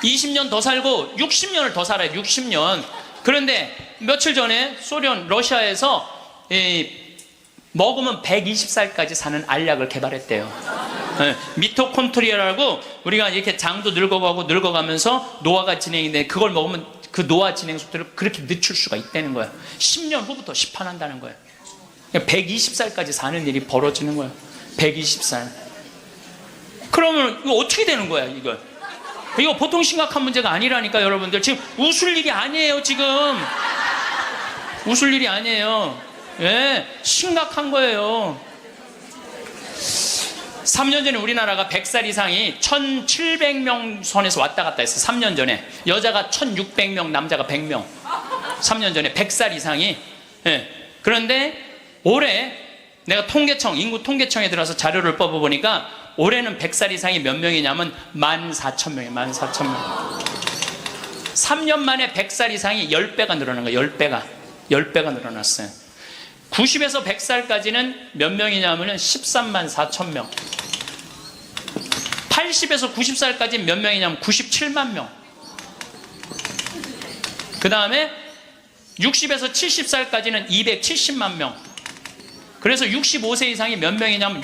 Speaker 1: 20년 더 살고 60년을 더 살아요. 60년. 그런데 며칠 전에 소련 러시아에서 먹으면 120살까지 사는 알약을 개발했대요. 미토콘트리아라고 우리가 이렇게 장도 늙어가면서 노화가 진행인데 그걸 먹으면 그 노화 진행 속도를 그렇게 늦출 수가 있다는 거야. 10년 후부터 시판한다는 거야. 120살까지 사는 일이 벌어지는 거야. 120살. 그러면 이거 어떻게 되는 거야 이거? 이거 보통 심각한 문제가 아니라니까 여러분들. 지금 웃을 일이 아니에요 지금. 웃을 일이 아니에요. 예, 심각한 거예요. 3년 전에 우리나라가 100살 이상이 1700명 선에서 왔다 갔다 했어. 3년 전에. 여자가 1600명, 남자가 100명. 3년 전에 100살 이상이. 예. 그런데 올해 내가 인구 통계청에 들어서 자료를 뽑아보니까 올해는 100살 이상이 몇 명이냐면 14,000명이에요. 14,000명. 3년 만에 100살 이상이 10배가 늘어난 거예요. 10배가 늘어났어요. 90에서 100살까지는 몇 명이냐면 13만 4천 명. 80에서 90살까지 몇 명이냐면 97만 명. 그 다음에 60에서 70살까지는 270만 명. 그래서 65세 이상이 몇 명이냐면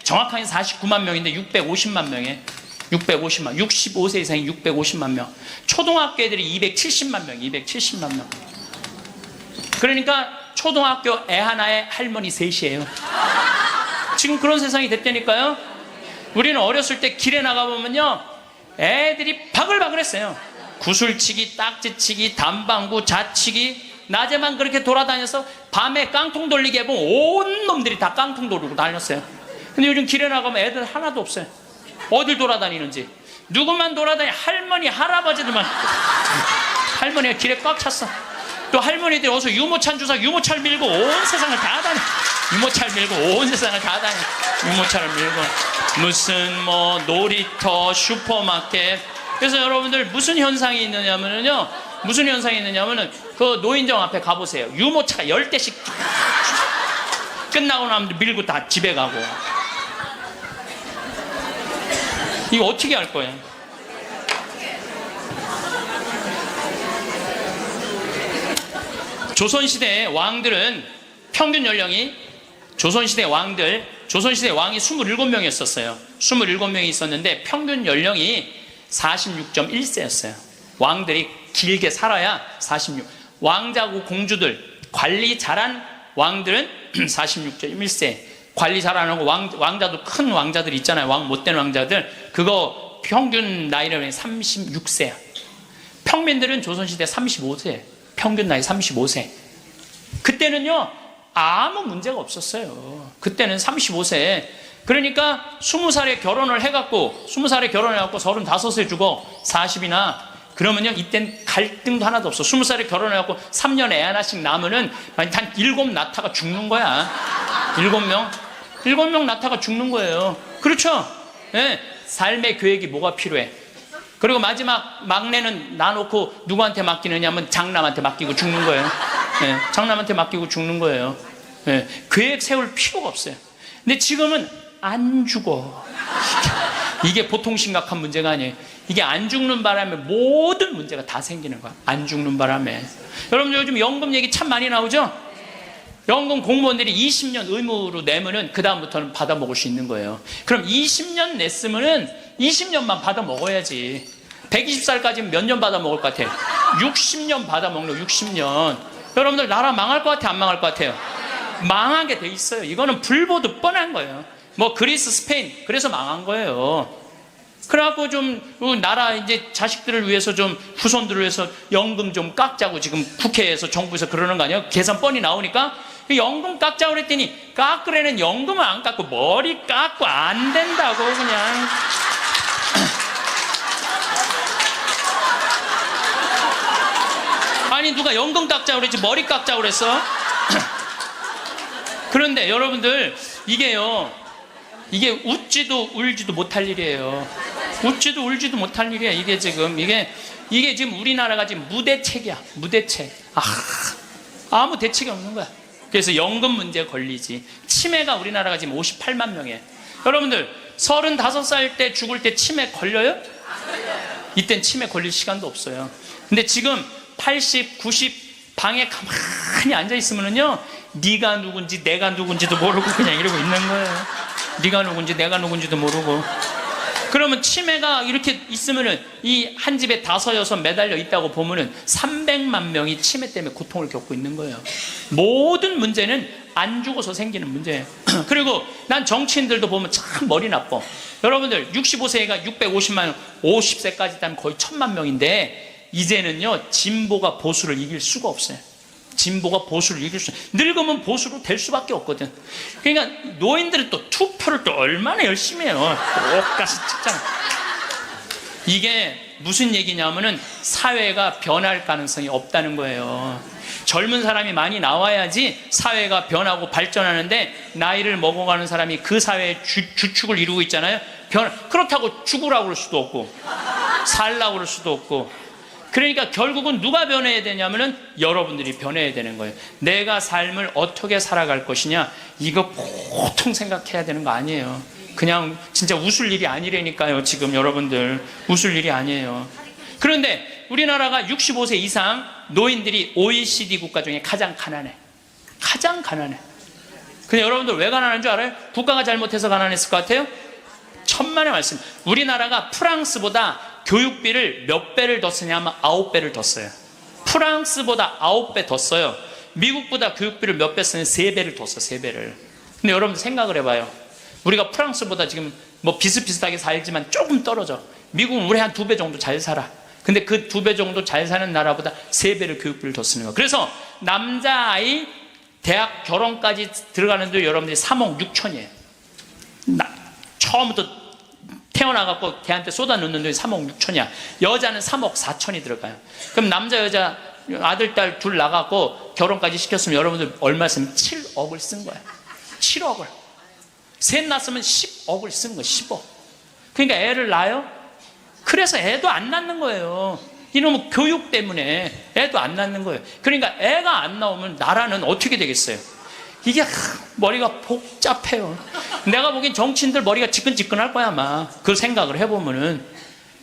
Speaker 1: 정확하게 49만 명인데 650만 명이에요. 650만. 65세 이상이 650만 명. 초등학교 애들이 270만 명. 270만 명. 그러니까 초등학교 애 하나에 할머니 셋이에요. 지금 그런 세상이 됐다니까요. 우리는 어렸을 때 길에 나가보면요 애들이 바글바글 했어요. 구슬치기, 딱지치기, 담방구, 자치기. 낮에만 그렇게 돌아다녀서 밤에 깡통 돌리게 해보면 온 놈들이 다 깡통 돌리고 다녔어요. 근데 요즘 길에 나가면 애들 하나도 없어요. 어딜 돌아다니는지. 누구만 돌아다니? 할머니, 할아버지들만. 할머니가 길에 꽉 찼어. 또 할머니들이 어서 유모차 주사, 유모차를 밀고 온 세상을 다 다녀. 유모차를 밀고 온 세상을 다 다녀. 유모차를 밀고 무슨 뭐 놀이터, 슈퍼마켓. 그래서 여러분들 무슨 현상이 있느냐면요, 무슨 현상이 있느냐면은 그 노인정 앞에 가보세요. 유모차가 10대씩 끝나고 나면 밀고 다 집에 가고. 이거 어떻게 할 거야? 조선시대 왕들은 평균 연령이, 조선시대 왕이 27명이었어요. 27명이 있었는데 평균 연령이 46.1세였어요. 왕들이 길게 살아야 46. 왕자고 공주들, 관리 잘한 왕들은 46.1세. 관리 잘하는 왕자도 큰 왕자들 있잖아요. 왕 못된 왕자들. 그거 평균 나이는 36세야. 평민들은 조선시대 35세. 평균 나이 35세. 그때는요, 아무 문제가 없었어요. 그때는 35세. 그러니까 20살에 결혼을 해갖고, 20살에 결혼해갖고 35세 주고 40이나, 그러면요, 이땐 갈등도 하나도 없어. 20살에 결혼해갖고 3년 애 하나씩 낳으면은 한 7 낳다가 죽는 거야. 7명 낳다가 죽는 거예요. 그렇죠? 네. 삶의 계획이 뭐가 필요해? 그리고 마지막 막내는 놔놓고 누구한테 맡기느냐 하면 장남한테 맡기고 죽는 거예요. 네. 장남한테 맡기고 죽는 거예요. 네. 계획 세울 필요가 없어요. 근데 지금은 안 죽어. 이게 보통 심각한 문제가 아니에요. 이게 안 죽는 바람에 모든 문제가 다 생기는 거야. 안 죽는 바람에. 여러분 요즘 연금 얘기 참 많이 나오죠? 연금 공무원들이 20년 의무로 내면은 그 다음부터는 받아 먹을 수 있는 거예요. 그럼 20년 냈으면은 20년만 받아 먹어야지. 120살까지는 몇 년 받아 먹을 것 같아요? 60년 받아 먹는 거, 60년. 여러분들 나라 망할 것 같아요? 안 망할 것 같아요? 망하게 돼 있어요. 이거는 불보듯 뻔한 거예요. 뭐 그리스, 스페인, 그래서 망한 거예요. 그래갖고 좀 나라 이제 자식들을 위해서 좀 후손들을 위해서 연금 좀 깎자고 지금 국회에서 정부에서 그러는 거 아니에요? 계산 뻔히 나오니까 연금 깎자고 그랬더니 깎으려는 연금을 안 깎고 머리 깎고 안 된다고 그냥. 아니 누가 연금 깎자고 그랬지 머리 깎자고 그랬어? 그런데 여러분들 이게요, 이게 웃지도 울지도 못할 일이에요. 웃지도 울지도 못할 일이야. 이게 지금 이게 지금 우리나라가 지금 무대책이야. 무대책. 아무 대책이 없는 거야. 그래서 연금 문제에 걸리지. 치매가 우리나라가 지금 58만 명이에요. 여러분들 35살 때 죽을 때 치매 걸려요? 이땐 치매 걸릴 시간도 없어요. 근데 지금 80, 90 방에 가만히 앉아 있으면은요, 네가 누군지 내가 누군지도 모르고 그냥 이러고 있는 거예요. 네가 누군지 내가 누군지도 모르고. 그러면 치매가 이렇게 있으면은 이 한 집에 5, 6 매달려 있다고 보면은 300만 명이 치매 때문에 고통을 겪고 있는 거예요. 모든 문제는 안 죽어서 생기는 문제예요. 그리고 난 정치인들도 보면 참 머리 나빠. 여러분들 65세가 650만 명, 50세까지 되면 거의 1000만 명인데 이제는요 진보가 보수를 이길 수가 없어요. 진보가 보수를 이길 수, 늙으면 보수로 될 수밖에 없거든. 그러니까 노인들은 또 투표를 또 얼마나 열심히 해요. 똑같이 찍잖아. 이게 무슨 얘기냐면은 사회가 변할 가능성이 없다는 거예요. 젊은 사람이 많이 나와야지 사회가 변하고 발전하는데, 나이를 먹어가는 사람이 그 사회의 주축을 이루고 있잖아요. 그렇다고 죽으라고 그럴 수도 없고 살라고 그럴 수도 없고. 그러니까 결국은 누가 변해야 되냐면은 여러분들이 변해야 되는 거예요. 내가 삶을 어떻게 살아갈 것이냐, 이거 보통 생각해야 되는 거 아니에요. 그냥 진짜 웃을 일이 아니라니까요. 지금 여러분들 웃을 일이 아니에요. 그런데 우리나라가 65세 이상 노인들이 OECD 국가 중에 가장 가난해. 가장 가난해. 근데 여러분들 왜 가난한 줄 알아요? 국가가 잘못해서 가난했을 것 같아요? 천만의 말씀. 우리나라가 프랑스보다 교육비를 몇 배를 더 쓰냐면 9배를 더 써요. 프랑스보다 9배 더 써요. 미국보다 교육비를 몇 배 쓰냐면 3배를 더 써, 3배를. 근데 여러분들 생각을 해봐요. 우리가 프랑스보다 지금 뭐 비슷비슷하게 살지만 조금 떨어져. 미국은 우리 한 2배 정도 잘 살아. 근데 그 2배 정도 잘 사는 나라보다 3배를 교육비를 더 쓰는 거야. 그래서 남자아이 대학 결혼까지 들어가는데 여러분들이 3억 6천이에요. 처음부터 태어나갖고 걔한테 쏟아 넣는 돈이 3억 6천이야. 여자는 3억 4천이 들어가요. 그럼 남자 여자 아들, 딸 둘 나가고 결혼까지 시켰으면 여러분들 얼마 쓰면 7억을 쓴 거야. 7억을. 셋 낳았으면 10억을 쓴 거야. 10억. 그러니까 애를 낳아요? 그래서 애도 안 낳는 거예요. 이놈의 교육 때문에 애도 안 낳는 거예요. 그러니까 애가 안 나오면 나라는 어떻게 되겠어요? 이게 머리가 복잡해요. 내가 보기엔 정치인들 머리가 지끈지끈할 거야 아마. 그 생각을 해보면은.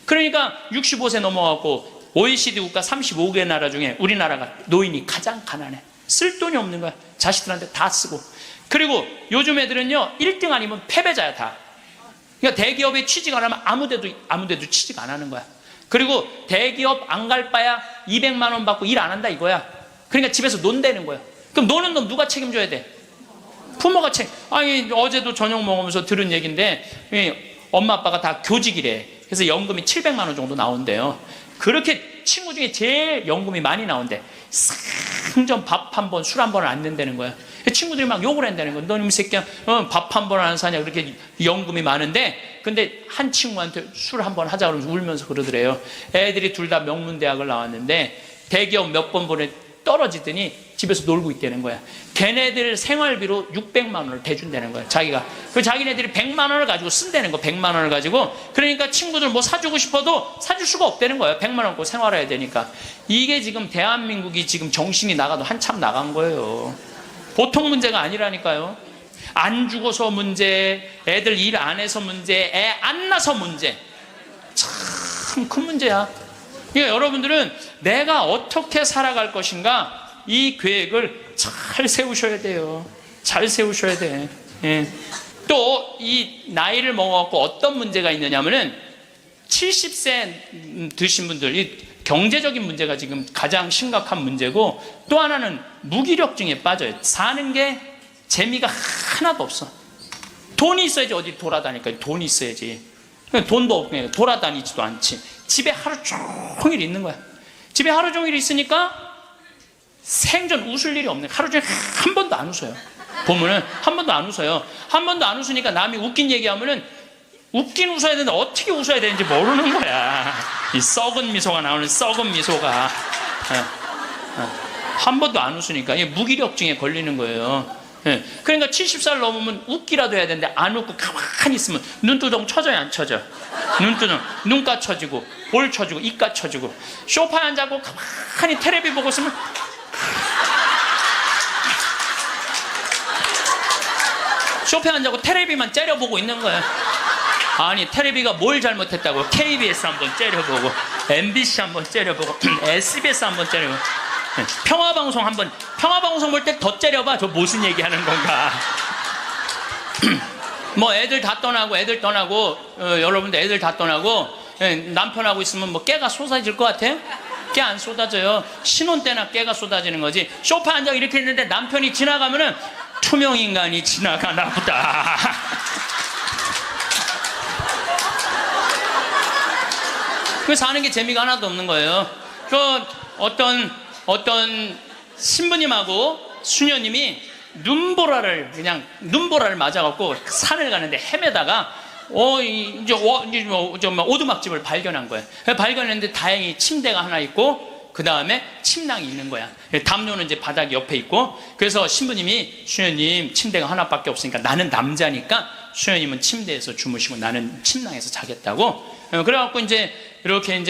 Speaker 1: 그러니까 65세 넘어가고 OECD 국가 35개 나라 중에 우리나라가 노인이 가장 가난해. 쓸 돈이 없는 거야. 자식들한테 다 쓰고. 그리고 요즘 애들은요 1등 아니면 패배자야 다. 그러니까 대기업에 취직 안 하면 아무데도 취직 안 하는 거야. 그리고 대기업 안 갈 바야 200만 원 받고 일 안 한다 이거야. 그러니까 집에서 논다는 거야. 그럼 노는 놈 누가 책임져야 돼? 부모가 아니 어제도 저녁 먹으면서 들은 얘기인데 엄마 아빠가 다 교직이래. 그래서 연금이 700만 원 정도 나온대요. 그렇게 친구 중에 제일 연금이 많이 나온대. 상전 밥 한 번, 술 한 번을 안 낸다는 거야. 친구들이 막 욕을 한다는 거야. 너는 이 새끼야 밥 한 번 안 사냐. 그렇게 연금이 많은데 근데 한 친구한테 술 한 번 하자 그러면서 울면서 그러더래요. 애들이 둘 다 명문대학을 나왔는데 대기업 몇 번 보내 떨어지더니 집에서 놀고 있다는 거야. 걔네들 생활비로 600만 원을 대준다는 거야. 자기가. 그 자기네들이 100만 원을 가지고 쓴다는 거. 100만 원을 가지고. 그러니까 친구들 뭐 사주고 싶어도 사줄 수가 없다는 거예요. 100만 원 갖고 생활해야 되니까. 이게 지금 대한민국이 지금 정신이 나가도 한참 나간 거예요. 보통 문제가 아니라니까요. 안 죽어서 문제, 애들 일 안 해서 문제, 애 안 낳아서 문제. 참 큰 문제야. 그러니까 여러분들은 내가 어떻게 살아갈 것인가 이 계획을 잘 세우셔야 돼요. 잘 세우셔야 돼. 예. 또 이 나이를 먹어갖고 어떤 문제가 있느냐면은 70세 드신 분들 이 경제적인 문제가 지금 가장 심각한 문제고 또 하나는 무기력증에 빠져요. 사는 게 재미가 하나도 없어. 돈이 있어야지 어디 돌아다니까. 돈이 있어야지. 돈도 없고 돌아다니지도 않지. 집에 하루 종일 있는 거야. 집에 하루 종일 있으니까 생전 웃을 일이 없네. 하루 종일 한 번도 안 웃어요. 보면은 한 번도 안 웃어요. 한 번도 안 웃으니까 남이 웃긴 얘기하면은 웃긴 웃어야 되는데 어떻게 웃어야 되는지 모르는 거야. 이 썩은 미소가 나오는 썩은 미소가. 한 번도 안 웃으니까 무기력증에 걸리는 거예요. 그러니까 70살 넘으면 웃기라도 해야 되는데 안 웃고 가만히 있으면 눈두덩 쳐져요 안 쳐져? 눈두덩, 눈가 쳐지고 볼 쳐지고 입가 쳐지고 소파에 앉아고 가만히 텔레비 보고 있으면 소파에 앉아고 텔레비만 째려보고 있는 거야. 아니 텔레비가 뭘 잘못했다고. KBS 한번 째려보고 MBC 한번 째려보고 SBS 한번 째려보고 평화방송 한번 평화방송 볼 때 더 째려봐. 저 무슨 얘기하는 건가. 뭐 애들 다 떠나고 여러분들 애들 다 떠나고 남편하고 있으면 뭐 깨가 쏟아질 것 같아? 깨 안 쏟아져요. 신혼 때나 깨가 쏟아지는 거지. 소파에 앉아 이렇게 있는데 남편이 지나가면은 투명인간이 지나가나 보다. 그 사는 게 재미가 하나도 없는 거예요. 그 어떤 신부님하고 수녀님이 눈보라를 맞아갖고 산을 가는데 헤매다가 이제 오두막집을 발견한 거예요. 발견했는데 다행히 침대가 하나 있고 그 다음에 침낭이 있는 거야. 담요는 이제 바닥 옆에 있고 그래서 신부님이 수녀님 침대가 하나밖에 없으니까 나는 남자니까 수녀님은 침대에서 주무시고 나는 침낭에서 자겠다고. 그래갖고 이렇게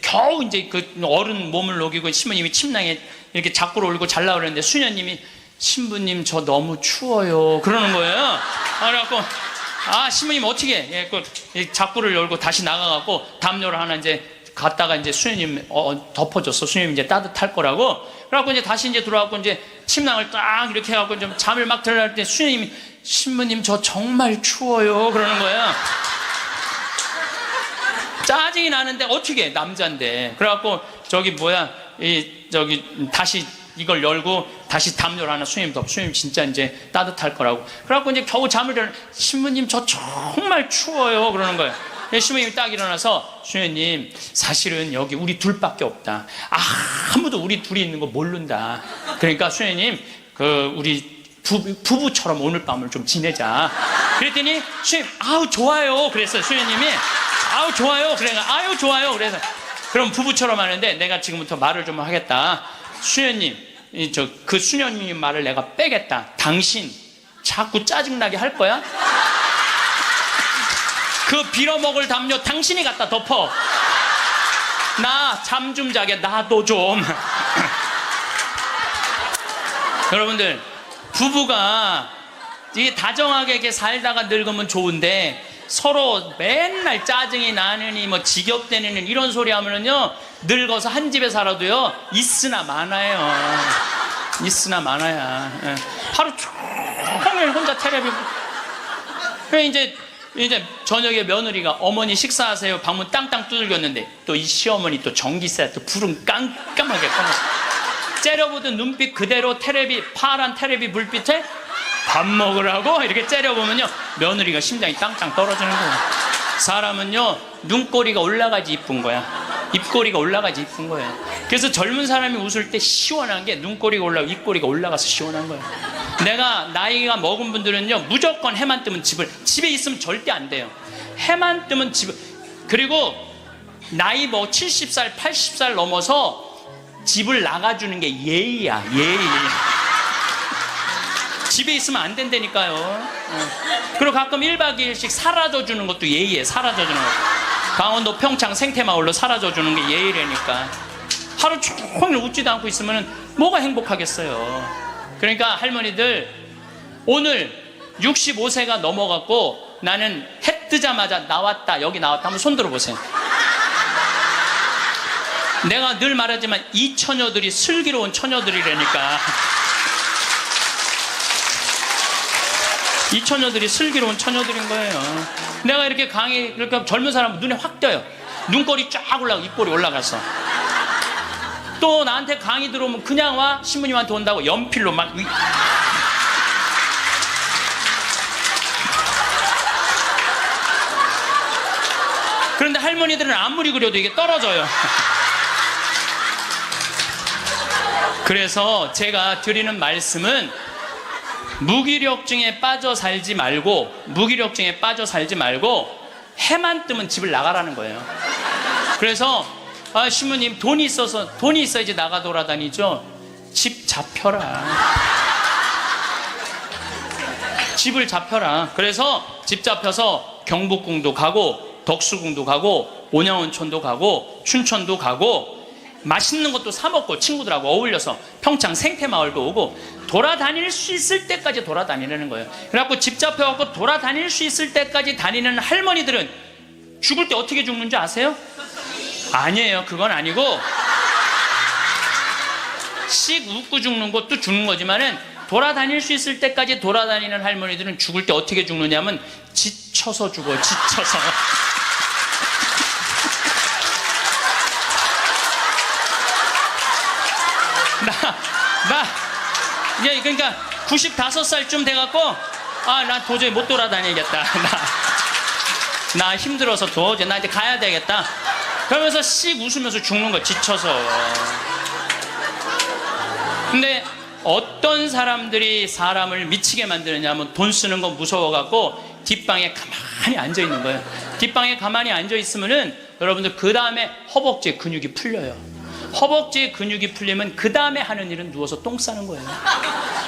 Speaker 1: 겨우 그 어른 몸을 녹이고 신부님이 침낭에 이렇게 자꾸로 올고 잘라고 그랬는데 수녀님이 신부님 저 너무 추워요 그러는 거예요. 그래갖고 신부님 어떻게 자꾸를 열고 다시 나가갖고 담요를 하나 갖다가 수녀님 덮어줬어. 수녀님 이제 따뜻할 거라고. 그래갖고 다시 들어와갖고 침낭을 딱 이렇게 해갖고 좀 잠을 막 들어갈 때 수녀님이 신부님 저 정말 추워요 그러는 거예요. 짜증이 나는데 어떻게 남자인데. 그래갖고 다시 이걸 열고 다시 담요를 하나 수녀님 덮어. 수녀님 진짜 따뜻할 거라고. 그래갖고 겨우 잠을 들어. 신부님 저 정말 추워요 그러는 거예요. 신부님이 딱 일어나서 수녀님 사실은 여기 우리 둘밖에 없다. 아무도 우리 둘이 있는 거 모른다. 그러니까 수녀님 우리 부부처럼 오늘 밤을 좀 지내자. 그랬더니 수녀님 좋아요 그랬어요. 수녀님이 좋아요. 그래 좋아요. 그래서 그럼 부부처럼 하는데 내가 지금부터 말을 좀 하겠다. 수녀님, 그 수녀님 말을 내가 빼겠다. 당신 자꾸 짜증나게 할 거야? 그 빌어먹을 담요 당신이 갖다 덮어. 나 잠 좀 자게 나도 좀. 여러분들, 부부가 이게 다정하게 이렇게 살다가 늙으면 좋은데 서로 맨날 짜증이 나느니 뭐 지겹대느니 이런 소리 하면은요, 늙어서 한 집에 살아도요 있으나 마나요. 있으나 마나야. 하루 종일 혼자 텔레비. 이제 저녁에 며느리가 어머니 식사하세요. 방문 땅땅 두들겼는데 또 이 시어머니 또 전기세 또 불은 깜깜하게 꺼놨어. 째려보던 눈빛 그대로 파란 텔레비 불빛에 밥 먹으라고 이렇게 째려보면요, 며느리가 심장이 땅땅 떨어지는 거예요. 사람은요, 눈꼬리가 올라가지 이쁜 거야. 입꼬리가 올라가지 이쁜 거예요. 그래서 젊은 사람이 웃을 때 시원한 게 눈꼬리가 올라가고 입꼬리가 올라가서 시원한 거예요. 내가 나이가 먹은 분들은요, 무조건 해만 뜨면 집에 있으면 절대 안 돼요. 해만 뜨면 그리고 나이 70살 80살 넘어서 집을 나가주는 게 예의야. 예의. 집에 있으면 안 된다니까요. 그리고 가끔 1박 2일씩 사라져주는 것도 예의에. 사라져주는 것. 강원도 평창 생태마을로 사라져주는 게 예의라니까. 하루 종일 웃지도 않고 있으면 뭐가 행복하겠어요. 그러니까 할머니들, 오늘 65세가 넘어갔고 나는 해 뜨자마자 나왔다, 여기 나왔다 한번 손 들어보세요. 내가 늘 말하지만 이 처녀들이 슬기로운 처녀들이라니까. 이 처녀들이 슬기로운 처녀들인 거예요. 내가 이렇게 이렇게 젊은 사람 눈에 확 띄어요. 눈꼬리 쫙 올라가고 입꼬리 올라가서. 또 나한테 강의 들어오면 그냥 와, 신부님한테 온다고 연필로 막. 그런데 할머니들은 아무리 그려도 이게 떨어져요. 그래서 제가 드리는 말씀은 무기력증에 빠져 살지 말고 해만 뜨면 집을 나가라는 거예요. 그래서 신부님 돈이 있어야지 나가 돌아다니죠. 집 잡혀라. 집을 잡혀라. 그래서 집 잡혀서 경복궁도 가고 덕수궁도 가고 온양온천도 가고 춘천도 가고 맛있는 것도 사 먹고 친구들하고 어울려서 평창 생태마을도 오고 돌아다닐 수 있을 때까지 돌아다니는 거예요. 그래갖고 집 잡혀갖고 돌아다닐 수 있을 때까지 다니는 할머니들은 죽을 때 어떻게 죽는지 아세요? 아니에요. 그건 아니고 씩 웃고 죽는 것도 죽는 거지만은 돌아다닐 수 있을 때까지 돌아다니는 할머니들은 죽을 때 어떻게 죽느냐면 지쳐서 죽어요. 지쳐서. 그러니까 95살쯤 돼갖고 나 도저히 못 돌아다니겠다. 나 힘들어서 도저히 나 이제 가야 되겠다. 그러면서 씩 웃으면서 죽는 거야. 지쳐서. 근데 어떤 사람들이 사람을 미치게 만드느냐면 돈 쓰는 거 무서워갖고 뒷방에 가만히 앉아있는 거예요. 뒷방에 가만히 앉아있으면은 여러분들 그 다음에 허벅지에 근육이 풀려요. 허벅지에 근육이 풀리면 그 다음에 하는 일은 누워서 똥 싸는 거예요.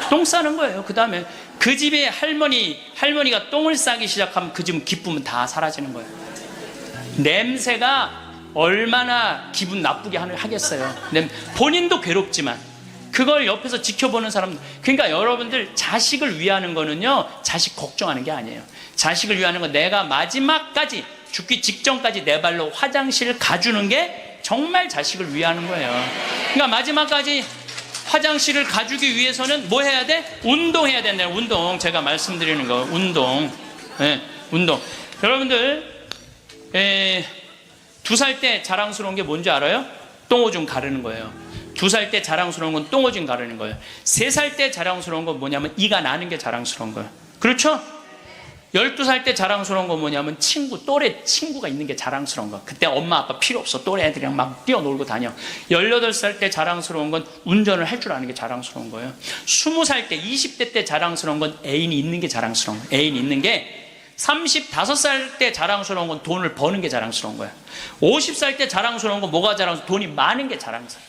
Speaker 1: 똥 싸는 거예요. 그 다음에 그 집에 할머니가 똥을 싸기 시작하면 그 집은 기쁨은 다 사라지는 거예요. 냄새가 얼마나 기분 나쁘게 하겠어요. 본인도 괴롭지만 그걸 옆에서 지켜보는 사람. 그러니까 여러분들 자식을 위하는 거는요, 자식 걱정하는 게 아니에요. 자식을 위하는 건 내가 마지막까지 죽기 직전까지 내 발로 화장실 가주는 게 정말 자식을 위하는 거예요. 그러니까 마지막까지 화장실을 가주기 위해서는 뭐 해야 돼? 운동해야 된다. 운동. 제가 말씀드리는 거. 운동. 네, 운동. 여러분들 2살 때 자랑스러운 게 뭔지 알아요? 똥오줌 가르는 거예요. 2살 때 자랑스러운 건 똥오줌 가르는 거예요. 3살 때 자랑스러운 건 뭐냐면 이가 나는 게 자랑스러운 거예요. 그렇죠? 12살 때 자랑스러운 건 뭐냐면 또래 친구가 있는 게 자랑스러운 거야. 그때 엄마 아빠 필요 없어. 또래 애들이랑 막 뛰어놀고 다녀. 18살 때 자랑스러운 건 운전을 할 줄 아는 게 자랑스러운 거예요. 20살 때, 20대 때 자랑스러운 건 애인이 있는 게 자랑스러운 거예요. 애인이 있는 게 35살 때 자랑스러운 건 돈을 버는 게 자랑스러운 거야. 50살 때 자랑스러운 건 뭐가 자랑스러워? 돈이 많은 게 자랑스러워.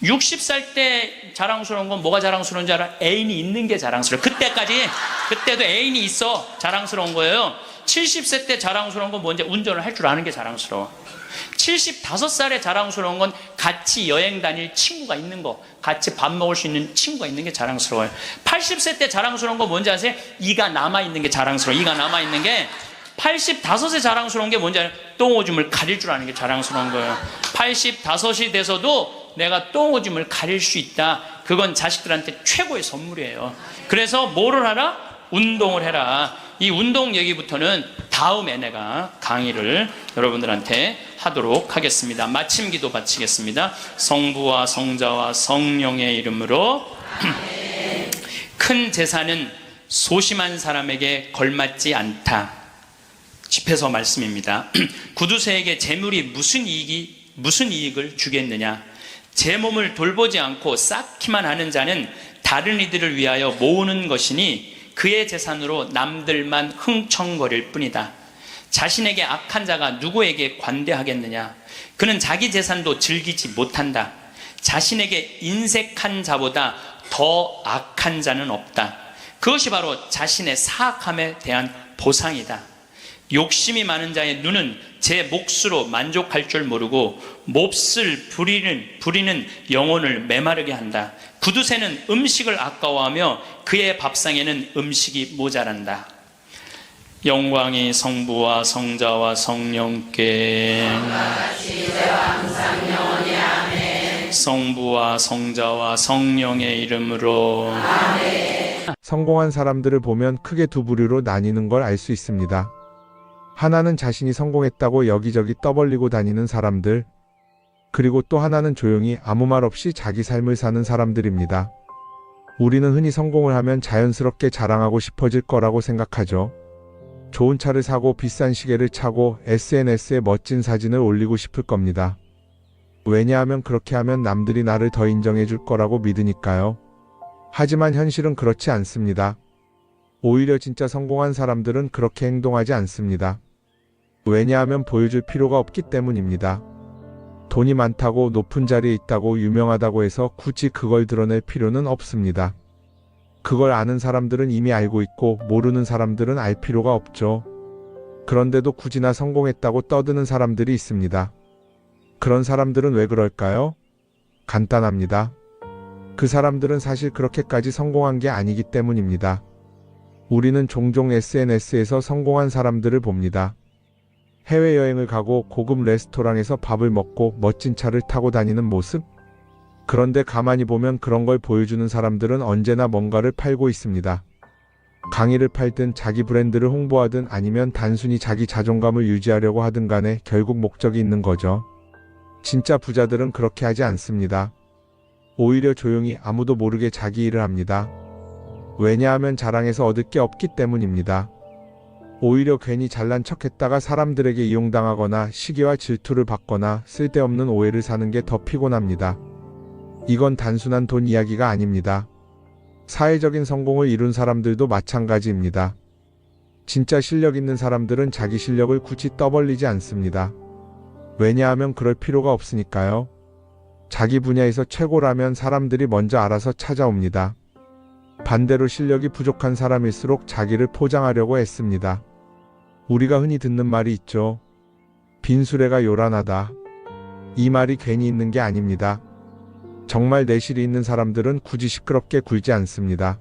Speaker 1: 60살 때 자랑스러운 건 뭐가 자랑스러운 줄 알아? 애인이 있는 게 자랑스러워. 그때도 애인이 있어 자랑스러운 거예요. 70세 때 자랑스러운 건 뭔지 운전을 할 줄 아는 게 자랑스러워. 75살에 자랑스러운 건 같이 여행 다닐 친구가 있는 거, 같이 밥 먹을 수 있는 친구가 있는 게 자랑스러워요. 80세 때 자랑스러운 건 뭔지 아세요? 이가 남아있는 게 자랑스러워. 이가 남아있는 게 85세 자랑스러운 게 뭔지 알아요? 똥오줌을 가릴 줄 아는 게 자랑스러운 거예요. 85이 돼서도 내가 똥오줌을 가릴 수 있다. 그건 자식들한테 최고의 선물이에요. 그래서 뭐를 하라? 운동을 해라. 이 운동 얘기부터는 다음에 내가 강의를 여러분들한테 하도록 하겠습니다. 마침 기도 바치겠습니다. 성부와 성자와 성령의 이름으로. 큰 재산은 소심한 사람에게 걸맞지 않다. 집에서 말씀입니다. 구두쇠에게 재물이 무슨 이익을 주겠느냐? 제 몸을 돌보지 않고 쌓기만 하는 자는 다른 이들을 위하여 모으는 것이니 그의 재산으로 남들만 흥청거릴 뿐이다. 자신에게 악한 자가 누구에게 관대하겠느냐? 그는 자기 재산도 즐기지 못한다. 자신에게 인색한 자보다 더 악한 자는 없다. 그것이 바로 자신의 사악함에 대한 보상이다. 욕심이 많은 자의 눈은 제 몫으로 만족할 줄 모르고 몹쓸 부리는 영혼을 메마르게 한다. 구두쇠는 음식을 아까워하며 그의 밥상에는 음식이 모자란다. 영광이 성부와 성자와 성령께. 성부와 성자와 성령의 이름으로.
Speaker 2: 성공한 사람들을 보면 크게 두 부류로 나뉘는 걸 알 수 있습니다. 하나는 자신이 성공했다고 여기저기 떠벌리고 다니는 사람들, 그리고 또 하나는 조용히 아무 말 없이 자기 삶을 사는 사람들입니다. 우리는 흔히 성공을 하면 자연스럽게 자랑하고 싶어질 거라고 생각하죠. 좋은 차를 사고 비싼 시계를 차고 SNS에 멋진 사진을 올리고 싶을 겁니다. 왜냐하면 그렇게 하면 남들이 나를 더 인정해 줄 거라고 믿으니까요. 하지만 현실은 그렇지 않습니다. 오히려 진짜 성공한 사람들은 그렇게 행동하지 않습니다. 왜냐하면 보여줄 필요가 없기 때문입니다. 돈이 많다고 높은 자리에 있다고 유명하다고 해서 굳이 그걸 드러낼 필요는 없습니다. 그걸 아는 사람들은 이미 알고 있고 모르는 사람들은 알 필요가 없죠. 그런데도 굳이나 성공했다고 떠드는 사람들이 있습니다. 그런 사람들은 왜 그럴까요? 간단합니다. 그 사람들은 사실 그렇게까지 성공한 게 아니기 때문입니다. 우리는 종종 SNS에서 성공한 사람들을 봅니다. 해외여행을 가고 고급 레스토랑에서 밥을 먹고 멋진 차를 타고 다니는 모습? 그런데 가만히 보면 그런 걸 보여주는 사람들은 언제나 뭔가를 팔고 있습니다. 강의를 팔든 자기 브랜드를 홍보하든 아니면 단순히 자기 자존감을 유지하려고 하든 간에 결국 목적이 있는 거죠. 진짜 부자들은 그렇게 하지 않습니다. 오히려 조용히 아무도 모르게 자기 일을 합니다. 왜냐하면 자랑해서 얻을 게 없기 때문입니다. 오히려 괜히 잘난 척했다가 사람들에게 이용당하거나 시기와 질투를 받거나 쓸데없는 오해를 사는 게 더 피곤합니다. 이건 단순한 돈 이야기가 아닙니다. 사회적인 성공을 이룬 사람들도 마찬가지입니다. 진짜 실력 있는 사람들은 자기 실력을 굳이 떠벌리지 않습니다. 왜냐하면 그럴 필요가 없으니까요. 자기 분야에서 최고라면 사람들이 먼저 알아서 찾아옵니다. 반대로 실력이 부족한 사람일수록 자기를 포장하려고 애씁니다. 우리가 흔히 듣는 말이 있죠. 빈수레가 요란하다. 이 말이 괜히 있는 게 아닙니다. 정말 내실이 있는 사람들은 굳이 시끄럽게 굴지 않습니다.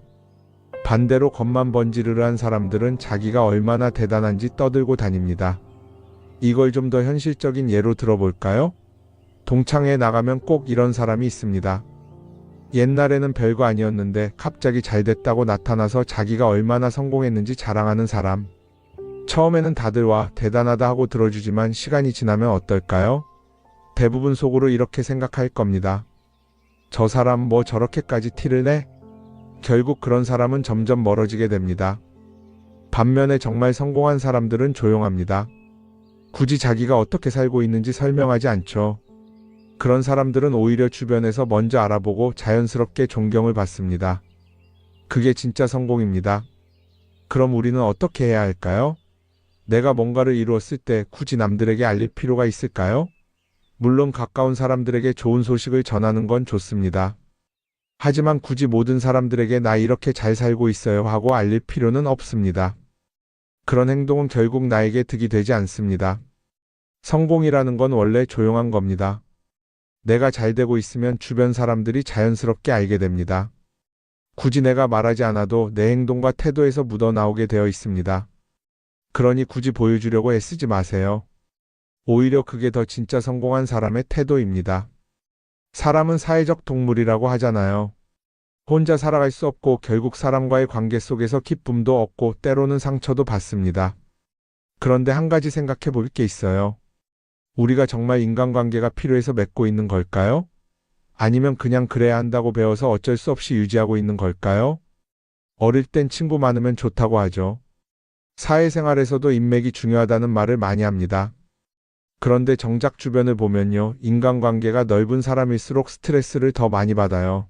Speaker 2: 반대로 겉만 번지르르한 사람들은 자기가 얼마나 대단한지 떠들고 다닙니다. 이걸 좀 더 현실적인 예로 들어볼까요? 동창회에 나가면 꼭 이런 사람이 있습니다. 옛날에는 별거 아니었는데 갑자기 잘 됐다고 나타나서 자기가 얼마나 성공했는지 자랑하는 사람. 처음에는 다들 와 대단하다 하고 들어주지만 시간이 지나면 어떨까요? 대부분 속으로 이렇게 생각할 겁니다. 저 사람 뭐 저렇게까지 티를 내? 결국 그런 사람은 점점 멀어지게 됩니다. 반면에 정말 성공한 사람들은 조용합니다. 굳이 자기가 어떻게 살고 있는지 설명하지 않죠. 그런 사람들은 오히려 주변에서 먼저 알아보고 자연스럽게 존경을 받습니다. 그게 진짜 성공입니다. 그럼 우리는 어떻게 해야 할까요? 내가 뭔가를 이루었을 때 굳이 남들에게 알릴 필요가 있을까요? 물론 가까운 사람들에게 좋은 소식을 전하는 건 좋습니다. 하지만 굳이 모든 사람들에게 나 이렇게 잘 살고 있어요 하고 알릴 필요는 없습니다. 그런 행동은 결국 나에게 득이 되지 않습니다. 성공이라는 건 원래 조용한 겁니다. 내가 잘 되고 있으면 주변 사람들이 자연스럽게 알게 됩니다. 굳이 내가 말하지 않아도 내 행동과 태도에서 묻어나오게 되어 있습니다. 그러니 굳이 보여주려고 애쓰지 마세요. 오히려 그게 더 진짜 성공한 사람의 태도입니다. 사람은 사회적 동물이라고 하잖아요. 혼자 살아갈 수 없고 결국 사람과의 관계 속에서 기쁨도 얻고 때로는 상처도 받습니다. 그런데 한 가지 생각해 볼 게 있어요. 우리가 정말 인간관계가 필요해서 맺고 있는 걸까요? 아니면 그냥 그래야 한다고 배워서 어쩔 수 없이 유지하고 있는 걸까요? 어릴 땐 친구 많으면 좋다고 하죠. 사회생활에서도 인맥이 중요하다는 말을 많이 합니다. 그런데 정작 주변을 보면요, 인간관계가 넓은 사람일수록 스트레스를 더 많이 받아요.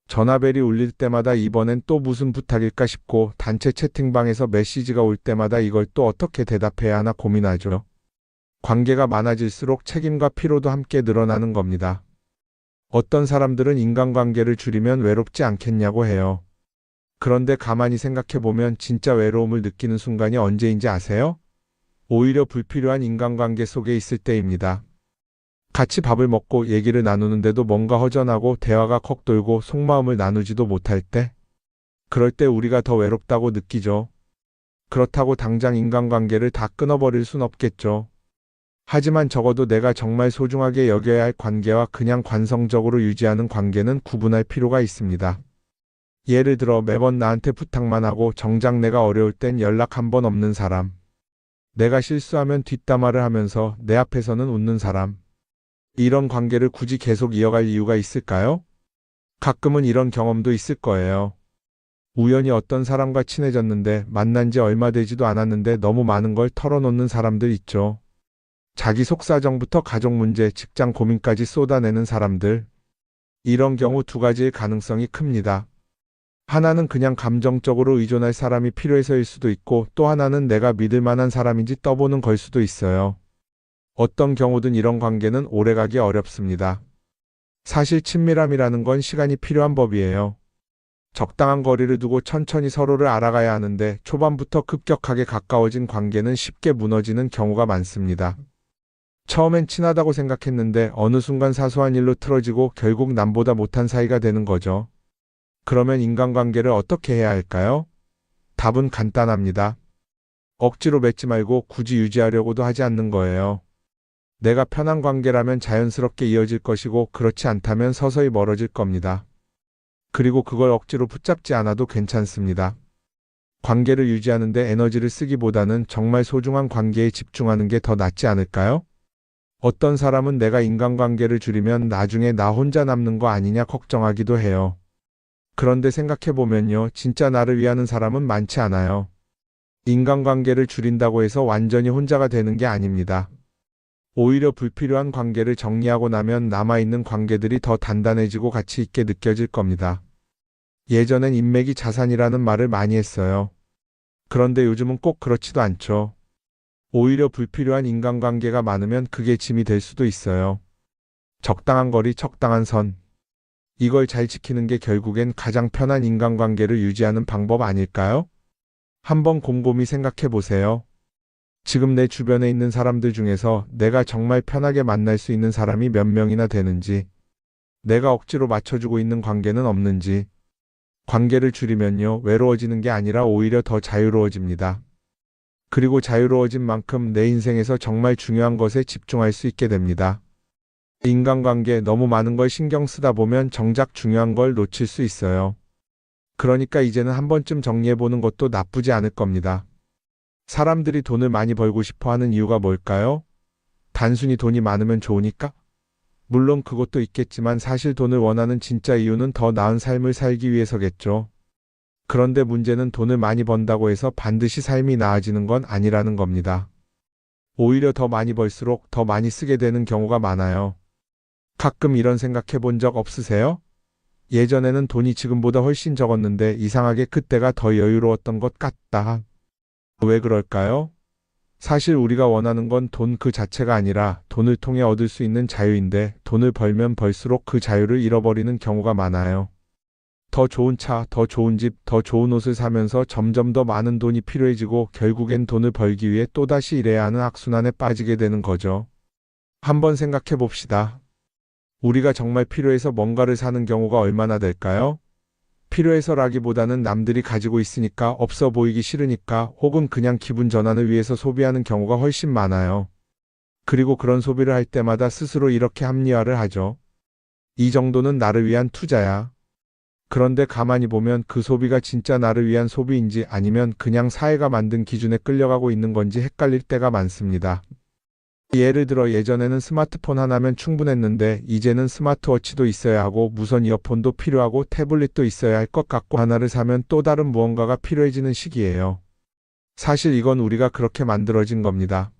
Speaker 2: 전화벨이 울릴 때마다 이번엔 또 무슨 부탁일까 싶고 단체 채팅방에서 메시지가 올 때마다 이걸 또 어떻게 대답해야 하나 고민하죠. 관계가 많아질수록 책임과 피로도 함께 늘어나는 겁니다. 어떤 사람들은 인간관계를 줄이면 외롭지 않겠냐고 해요. 그런데 가만히 생각해보면 진짜 외로움을 느끼는 순간이 언제인지 아세요? 오히려 불필요한 인간관계 속에 있을 때입니다. 같이 밥을 먹고 얘기를 나누는데도 뭔가 허전하고 대화가 컥 돌고 속마음을 나누지도 못할 때, 그럴 때 우리가 더 외롭다고 느끼죠. 그렇다고 당장 인간관계를 다 끊어버릴 순 없겠죠. 하지만 적어도 내가 정말 소중하게 여겨야 할 관계와 그냥 관성적으로 유지하는 관계는 구분할 필요가 있습니다. 예를 들어 매번 나한테 부탁만 하고 정작 내가 어려울 땐 연락 한 번 없는 사람. 내가 실수하면 뒷담화를 하면서 내 앞에서는 웃는 사람. 이런 관계를 굳이 계속 이어갈 이유가 있을까요? 가끔은 이런 경험도 있을 거예요. 우연히 어떤 사람과 친해졌는데 만난 지 얼마 되지도 않았는데 너무 많은 걸 털어놓는 사람들 있죠. 자기 속사정부터 가족 문제, 직장 고민까지 쏟아내는 사람들. 이런 경우 두 가지의 가능성이 큽니다. 하나는 그냥 감정적으로 의존할 사람이 필요해서일 수도 있고 또 하나는 내가 믿을 만한 사람인지 떠보는 걸 수도 있어요. 어떤 경우든 이런 관계는 오래가기 어렵습니다. 사실 친밀함이라는 건 시간이 필요한 법이에요. 적당한 거리를 두고 천천히 서로를 알아가야 하는데 초반부터 급격하게 가까워진 관계는 쉽게 무너지는 경우가 많습니다. 처음엔 친하다고 생각했는데 어느 순간 사소한 일로 틀어지고 결국 남보다 못한 사이가 되는 거죠. 그러면 인간관계를 어떻게 해야 할까요? 답은 간단합니다. 억지로 맺지 말고 굳이 유지하려고도 하지 않는 거예요. 내가 편한 관계라면 자연스럽게 이어질 것이고 그렇지 않다면 서서히 멀어질 겁니다. 그리고 그걸 억지로 붙잡지 않아도 괜찮습니다. 관계를 유지하는데 에너지를 쓰기보다는 정말 소중한 관계에 집중하는 게 더 낫지 않을까요? 어떤 사람은 내가 인간관계를 줄이면 나중에 나 혼자 남는 거 아니냐 걱정하기도 해요. 그런데 생각해보면요, 진짜 나를 위하는 사람은 많지 않아요. 인간관계를 줄인다고 해서 완전히 혼자가 되는 게 아닙니다. 오히려 불필요한 관계를 정리하고 나면 남아있는 관계들이 더 단단해지고 가치 있게 느껴질 겁니다. 예전엔 인맥이 자산이라는 말을 많이 했어요. 그런데 요즘은 꼭 그렇지도 않죠. 오히려 불필요한 인간관계가 많으면 그게 짐이 될 수도 있어요. 적당한 거리, 적당한 선. 이걸 잘 지키는 게 결국엔 가장 편한 인간관계를 유지하는 방법 아닐까요? 한번 곰곰이 생각해 보세요. 지금 내 주변에 있는 사람들 중에서 내가 정말 편하게 만날 수 있는 사람이 몇 명이나 되는지, 내가 억지로 맞춰주고 있는 관계는 없는지. 관계를 줄이면요, 외로워지는 게 아니라 오히려 더 자유로워집니다. 그리고 자유로워진 만큼 내 인생에서 정말 중요한 것에 집중할 수 있게 됩니다. 인간관계 너무 많은 걸 신경 쓰다 보면 정작 중요한 걸 놓칠 수 있어요. 그러니까 이제는 한 번쯤 정리해보는 것도 나쁘지 않을 겁니다. 사람들이 돈을 많이 벌고 싶어 하는 이유가 뭘까요? 단순히 돈이 많으면 좋으니까? 물론 그것도 있겠지만 사실 돈을 원하는 진짜 이유는 더 나은 삶을 살기 위해서겠죠. 그런데 문제는 돈을 많이 번다고 해서 반드시 삶이 나아지는 건 아니라는 겁니다. 오히려 더 많이 벌수록 더 많이 쓰게 되는 경우가 많아요. 가끔 이런 생각해 본 적 없으세요? 예전에는 돈이 지금보다 훨씬 적었는데 이상하게 그때가 더 여유로웠던 것 같다. 왜 그럴까요? 사실 우리가 원하는 건 돈 그 자체가 아니라 돈을 통해 얻을 수 있는 자유인데 돈을 벌면 벌수록 그 자유를 잃어버리는 경우가 많아요. 더 좋은 차, 더 좋은 집, 더 좋은 옷을 사면서 점점 더 많은 돈이 필요해지고 결국엔 돈을 벌기 위해 또다시 일해야 하는 악순환에 빠지게 되는 거죠. 한번 생각해 봅시다. 우리가 정말 필요해서 뭔가를 사는 경우가 얼마나 될까요? 필요해서라기보다는 남들이 가지고 있으니까 없어 보이기 싫으니까 혹은 그냥 기분 전환을 위해서 소비하는 경우가 훨씬 많아요. 그리고 그런 소비를 할 때마다 스스로 이렇게 합리화를 하죠. 이 정도는 나를 위한 투자야. 그런데 가만히 보면 그 소비가 진짜 나를 위한 소비인지 아니면 그냥 사회가 만든 기준에 끌려가고 있는 건지 헷갈릴 때가 많습니다. 예를 들어 예전에는 스마트폰 하나면 충분했는데 이제는 스마트워치도 있어야 하고 무선 이어폰도 필요하고 태블릿도 있어야 할 것 같고 하나를 사면 또 다른 무언가가 필요해지는 시기예요. 사실 이건 우리가 그렇게 만들어진 겁니다.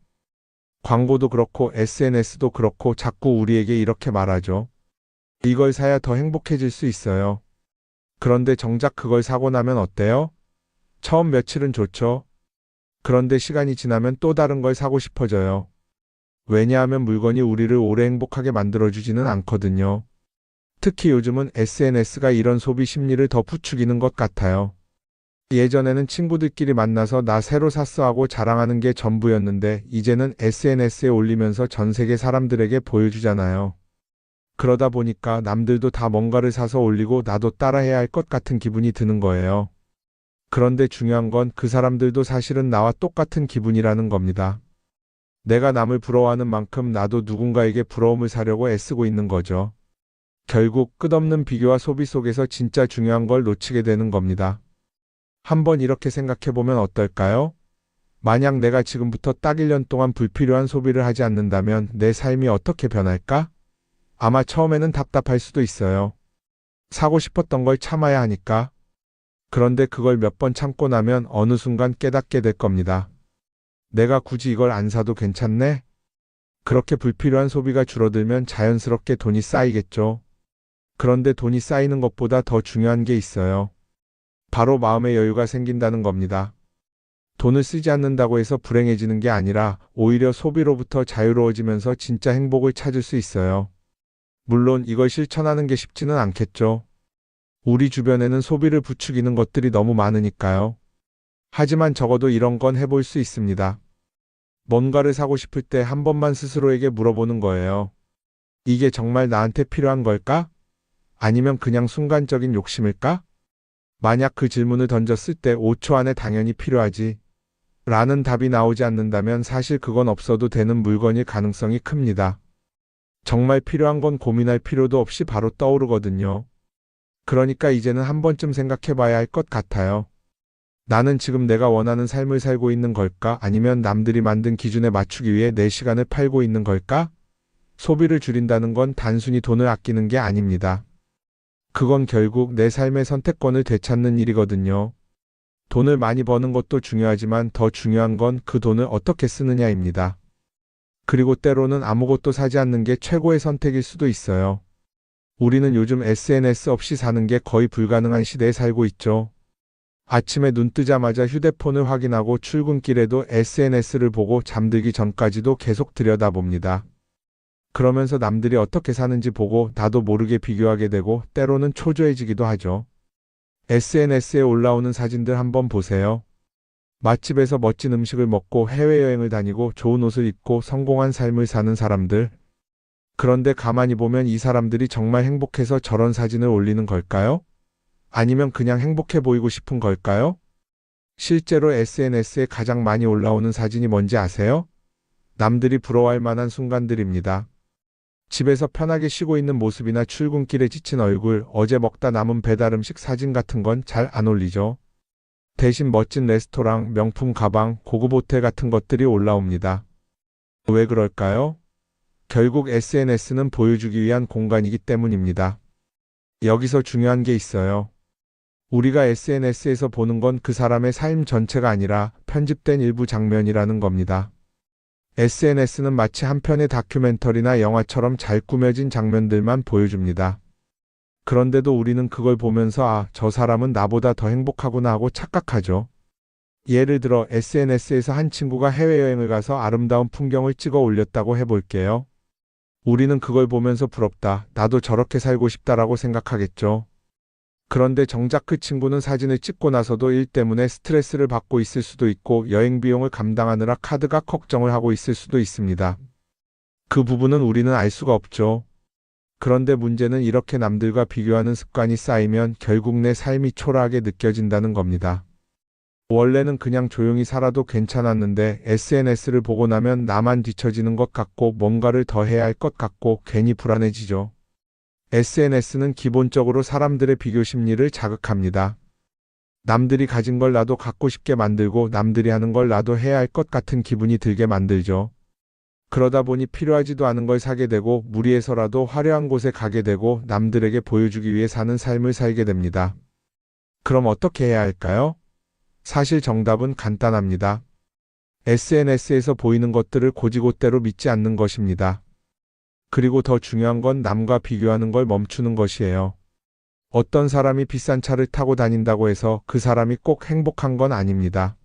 Speaker 2: 광고도 그렇고 SNS도 그렇고 자꾸 우리에게 이렇게 말하죠. 이걸 사야 더 행복해질 수 있어요. 그런데 정작 그걸 사고 나면 어때요? 처음 며칠은 좋죠. 그런데 시간이 지나면 또 다른 걸 사고 싶어져요. 왜냐하면 물건이 우리를 오래 행복하게 만들어주지는 않거든요. 특히 요즘은 SNS가 이런 소비 심리를 더 부추기는 것 같아요. 예전에는 친구들끼리 만나서 나 새로 샀어 하고 자랑하는 게 전부였는데 이제는 SNS에 올리면서 전 세계 사람들에게 보여주잖아요. 그러다 보니까 남들도 다 뭔가를 사서 올리고 나도 따라해야 할 것 같은 기분이 드는 거예요. 그런데 중요한 건 그 사람들도 사실은 나와 똑같은 기분이라는 겁니다. 내가 남을 부러워하는 만큼 나도 누군가에게 부러움을 사려고 애쓰고 있는 거죠. 결국 끝없는 비교와 소비 속에서 진짜 중요한 걸 놓치게 되는 겁니다. 한번 이렇게 생각해 보면 어떨까요? 만약 내가 지금부터 딱 1년 동안 불필요한 소비를 하지 않는다면 내 삶이 어떻게 변할까? 아마 처음에는 답답할 수도 있어요. 사고 싶었던 걸 참아야 하니까. 그런데 그걸 몇 번 참고 나면 어느 순간 깨닫게 될 겁니다. 내가 굳이 이걸 안 사도 괜찮네? 그렇게 불필요한 소비가 줄어들면 자연스럽게 돈이 쌓이겠죠. 그런데 돈이 쌓이는 것보다 더 중요한 게 있어요. 바로 마음의 여유가 생긴다는 겁니다. 돈을 쓰지 않는다고 해서 불행해지는 게 아니라 오히려 소비로부터 자유로워지면서 진짜 행복을 찾을 수 있어요. 물론 이걸 실천하는 게 쉽지는 않겠죠. 우리 주변에는 소비를 부추기는 것들이 너무 많으니까요. 하지만 적어도 이런 건 해볼 수 있습니다. 뭔가를 사고 싶을 때 한 번만 스스로에게 물어보는 거예요. 이게 정말 나한테 필요한 걸까? 아니면 그냥 순간적인 욕심일까? 만약 그 질문을 던졌을 때 5초 안에 당연히 필요하지. 라는 답이 나오지 않는다면 사실 그건 없어도 되는 물건일 가능성이 큽니다. 정말 필요한 건 고민할 필요도 없이 바로 떠오르거든요. 그러니까 이제는 한 번쯤 생각해 봐야 할 것 같아요. 나는 지금 내가 원하는 삶을 살고 있는 걸까? 아니면 남들이 만든 기준에 맞추기 위해 내 시간을 팔고 있는 걸까? 소비를 줄인다는 건 단순히 돈을 아끼는 게 아닙니다. 그건 결국 내 삶의 선택권을 되찾는 일이거든요. 돈을 많이 버는 것도 중요하지만 더 중요한 건 그 돈을 어떻게 쓰느냐입니다. 그리고 때로는 아무것도 사지 않는 게 최고의 선택일 수도 있어요. 우리는 요즘 SNS 없이 사는 게 거의 불가능한 시대에 살고 있죠. 아침에 눈 뜨자마자 휴대폰을 확인하고 출근길에도 SNS를 보고 잠들기 전까지도 계속 들여다봅니다. 그러면서 남들이 어떻게 사는지 보고 나도 모르게 비교하게 되고 때로는 초조해지기도 하죠. SNS에 올라오는 사진들 한번 보세요. 맛집에서 멋진 음식을 먹고 해외여행을 다니고 좋은 옷을 입고 성공한 삶을 사는 사람들. 그런데 가만히 보면 이 사람들이 정말 행복해서 저런 사진을 올리는 걸까요? 아니면 그냥 행복해 보이고 싶은 걸까요? 실제로 SNS에 가장 많이 올라오는 사진이 뭔지 아세요? 남들이 부러워할 만한 순간들입니다. 집에서 편하게 쉬고 있는 모습이나 출근길에 지친 얼굴, 어제 먹다 남은 배달 음식 사진 같은 건 잘 안 올리죠. 대신 멋진 레스토랑, 명품 가방, 고급 호텔 같은 것들이 올라옵니다. 왜 그럴까요? 결국 SNS는 보여주기 위한 공간이기 때문입니다. 여기서 중요한 게 있어요. 우리가 SNS에서 보는 건 그 사람의 삶 전체가 아니라 편집된 일부 장면이라는 겁니다. SNS는 마치 한 편의 다큐멘터리나 영화처럼 잘 꾸며진 장면들만 보여줍니다. 그런데도 우리는 그걸 보면서 아, 저 사람은 나보다 더 행복하구나 하고 착각하죠. 예를 들어 SNS에서 한 친구가 해외여행을 가서 아름다운 풍경을 찍어 올렸다고 해볼게요. 우리는 그걸 보면서 부럽다, 나도 저렇게 살고 싶다라고 생각하겠죠. 그런데 정작 그 친구는 사진을 찍고 나서도 일 때문에 스트레스를 받고 있을 수도 있고 여행 비용을 감당하느라 카드가 걱정을 하고 있을 수도 있습니다. 그 부분은 우리는 알 수가 없죠. 그런데 문제는 이렇게 남들과 비교하는 습관이 쌓이면 결국 내 삶이 초라하게 느껴진다는 겁니다. 원래는 그냥 조용히 살아도 괜찮았는데 SNS를 보고 나면 나만 뒤처지는 것 같고 뭔가를 더 해야 할 것 같고 괜히 불안해지죠. SNS는 기본적으로 사람들의 비교 심리를 자극합니다. 남들이 가진 걸 나도 갖고 싶게 만들고 남들이 하는 걸 나도 해야 할 것 같은 기분이 들게 만들죠. 그러다 보니 필요하지도 않은 걸 사게 되고 무리해서라도 화려한 곳에 가게 되고 남들에게 보여주기 위해 사는 삶을 살게 됩니다. 그럼 어떻게 해야 할까요? 사실 정답은 간단합니다. SNS에서 보이는 것들을 곧이곧대로 믿지 않는 것입니다. 그리고 더 중요한 건 남과 비교하는 걸 멈추는 것이에요. 어떤 사람이 비싼 차를 타고 다닌다고 해서 그 사람이 꼭 행복한 건 아닙니다.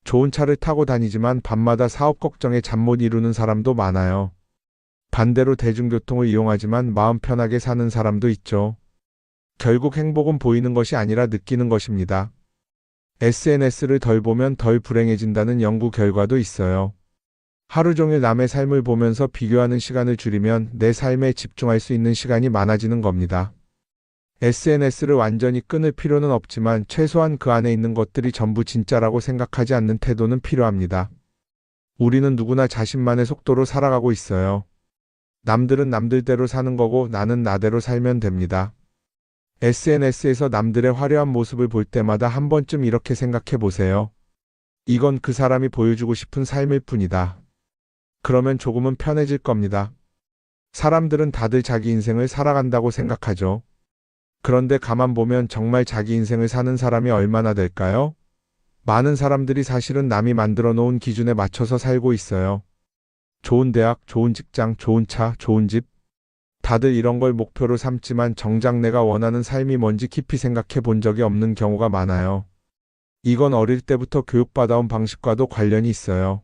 Speaker 2: 좋은 차를 타고 다니지만 밤마다 사업 걱정에 잠 못 이루는 사람도 많아요. 반대로 대중교통을 이용하지만 마음 편하게 사는 사람도 있죠. 결국 행복은 보이는 것이 아니라 느끼는 것입니다. SNS를 덜 보면 덜 불행해진다는 연구 결과도 있어요. 하루 종일 남의 삶을 보면서 비교하는 시간을 줄이면 내 삶에 집중할 수 있는 시간이 많아지는 겁니다. SNS를 완전히 끊을 필요는 없지만 최소한 그 안에 있는 것들이 전부 진짜라고 생각하지 않는 태도는 필요합니다. 우리는 누구나 자신만의 속도로 살아가고 있어요. 남들은 남들대로 사는 거고 나는 나대로 살면 됩니다. SNS에서 남들의 화려한 모습을 볼 때마다 한 번쯤 이렇게 생각해 보세요. 이건 그 사람이 보여주고 싶은 삶일 뿐이다. 그러면 조금은 편해질 겁니다. 사람들은 다들 자기 인생을 살아간다고 생각하죠. 그런데 가만 보면 정말 자기 인생을 사는 사람이 얼마나 될까요? 많은 사람들이 사실은 남이 만들어 놓은 기준에 맞춰서 살고 있어요. 좋은 대학, 좋은 직장, 좋은 차, 좋은 집. 다들 이런 걸 목표로 삼지만 정작 내가 원하는 삶이 뭔지 깊이 생각해 본 적이 없는 경우가 많아요. 이건 어릴 때부터 교육받아온 방식과도 관련이 있어요.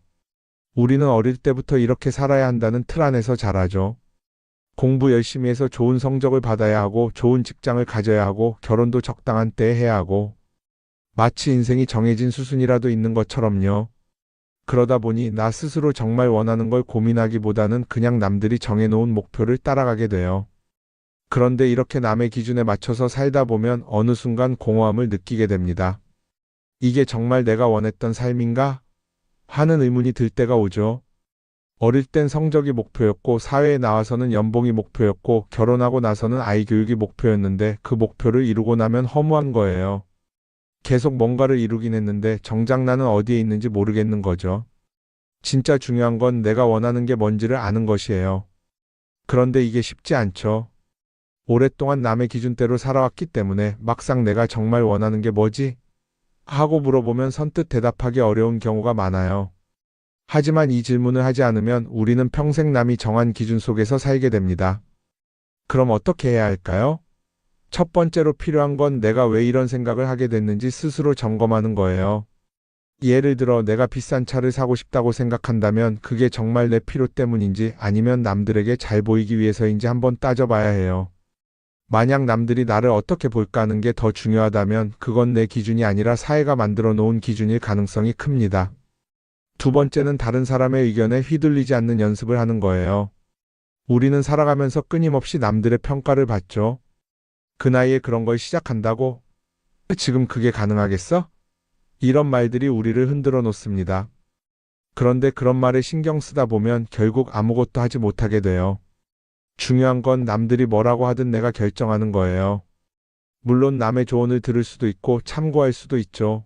Speaker 2: 우리는 어릴 때부터 이렇게 살아야 한다는 틀 안에서 자라죠. 공부 열심히 해서 좋은 성적을 받아야 하고 좋은 직장을 가져야 하고 결혼도 적당한 때에 해야 하고 마치 인생이 정해진 수순이라도 있는 것처럼요. 그러다 보니 나 스스로 정말 원하는 걸 고민하기보다는 그냥 남들이 정해놓은 목표를 따라가게 돼요. 그런데 이렇게 남의 기준에 맞춰서 살다 보면 어느 순간 공허함을 느끼게 됩니다. 이게 정말 내가 원했던 삶인가? 하는 의문이 들 때가 오죠. 어릴 땐 성적이 목표였고 사회에 나와서는 연봉이 목표였고 결혼하고 나서는 아이 교육이 목표였는데 그 목표를 이루고 나면 허무한 거예요. 계속 뭔가를 이루긴 했는데 정작 나는 어디에 있는지 모르겠는 거죠. 진짜 중요한 건 내가 원하는 게 뭔지를 아는 것이에요. 그런데 이게 쉽지 않죠. 오랫동안 남의 기준대로 살아왔기 때문에 막상 내가 정말 원하는 게 뭐지? 하고 물어보면 선뜻 대답하기 어려운 경우가 많아요. 하지만 이 질문을 하지 않으면 우리는 평생 남이 정한 기준 속에서 살게 됩니다. 그럼 어떻게 해야 할까요? 첫 번째로 필요한 건 내가 왜 이런 생각을 하게 됐는지 스스로 점검하는 거예요. 예를 들어 내가 비싼 차를 사고 싶다고 생각한다면 그게 정말 내 필요 때문인지 아니면 남들에게 잘 보이기 위해서인지 한번 따져봐야 해요. 만약 남들이 나를 어떻게 볼까 하는 게 더 중요하다면 그건 내 기준이 아니라 사회가 만들어 놓은 기준일 가능성이 큽니다. 두 번째는 다른 사람의 의견에 휘둘리지 않는 연습을 하는 거예요. 우리는 살아가면서 끊임없이 남들의 평가를 받죠. 그 나이에 그런 걸 시작한다고? 지금 그게 가능하겠어? 이런 말들이 우리를 흔들어 놓습니다. 그런데 그런 말에 신경 쓰다 보면 결국 아무것도 하지 못하게 돼요. 중요한 건 남들이 뭐라고 하든 내가 결정하는 거예요. 물론 남의 조언을 들을 수도 있고 참고할 수도 있죠.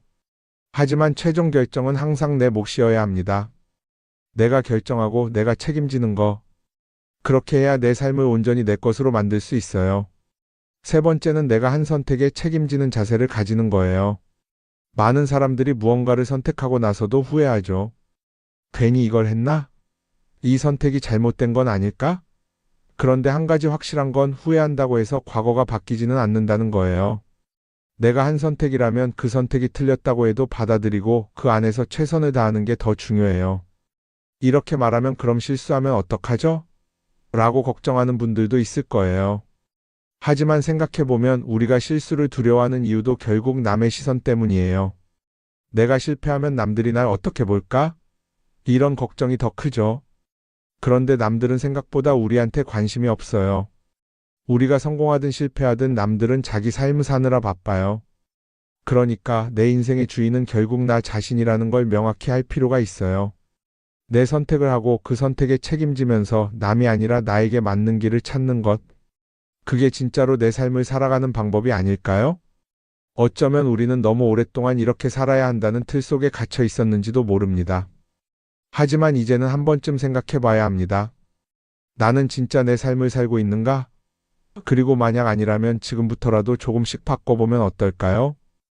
Speaker 2: 하지만 최종 결정은 항상 내 몫이어야 합니다. 내가 결정하고 내가 책임지는 거. 그렇게 해야 내 삶을 온전히 내 것으로 만들 수 있어요. 세 번째는 내가 한 선택에 책임지는 자세를 가지는 거예요. 많은 사람들이 무언가를 선택하고 나서도 후회하죠. 괜히 이걸 했나? 이 선택이 잘못된 건 아닐까? 그런데 한 가지 확실한 건 후회한다고 해서 과거가 바뀌지는 않는다는 거예요. 내가 한 선택이라면 그 선택이 틀렸다고 해도 받아들이고 그 안에서 최선을 다하는 게 더 중요해요. 이렇게 말하면 그럼 실수하면 어떡하죠? 라고 걱정하는 분들도 있을 거예요. 하지만 생각해보면 우리가 실수를 두려워하는 이유도 결국 남의 시선 때문이에요. 내가 실패하면 남들이 날 어떻게 볼까? 이런 걱정이 더 크죠. 그런데 남들은 생각보다 우리한테 관심이 없어요. 우리가 성공하든 실패하든 남들은 자기 삶을 사느라 바빠요. 그러니까 내 인생의 주인은 결국 나 자신이라는 걸 명확히 할 필요가 있어요. 내 선택을 하고 그 선택에 책임지면서 남이 아니라 나에게 맞는 길을 찾는 것. 그게 진짜로 내 삶을 살아가는 방법이 아닐까요? 어쩌면 우리는 너무 오랫동안 이렇게 살아야 한다는 틀 속에 갇혀 있었는지도 모릅니다. 하지만 이제는 한 번쯤 생각해 봐야 합니다. 나는 진짜 내 삶을 살고 있는가? 그리고 만약 아니라면 지금부터라도 조금씩 바꿔보면 어떨까요?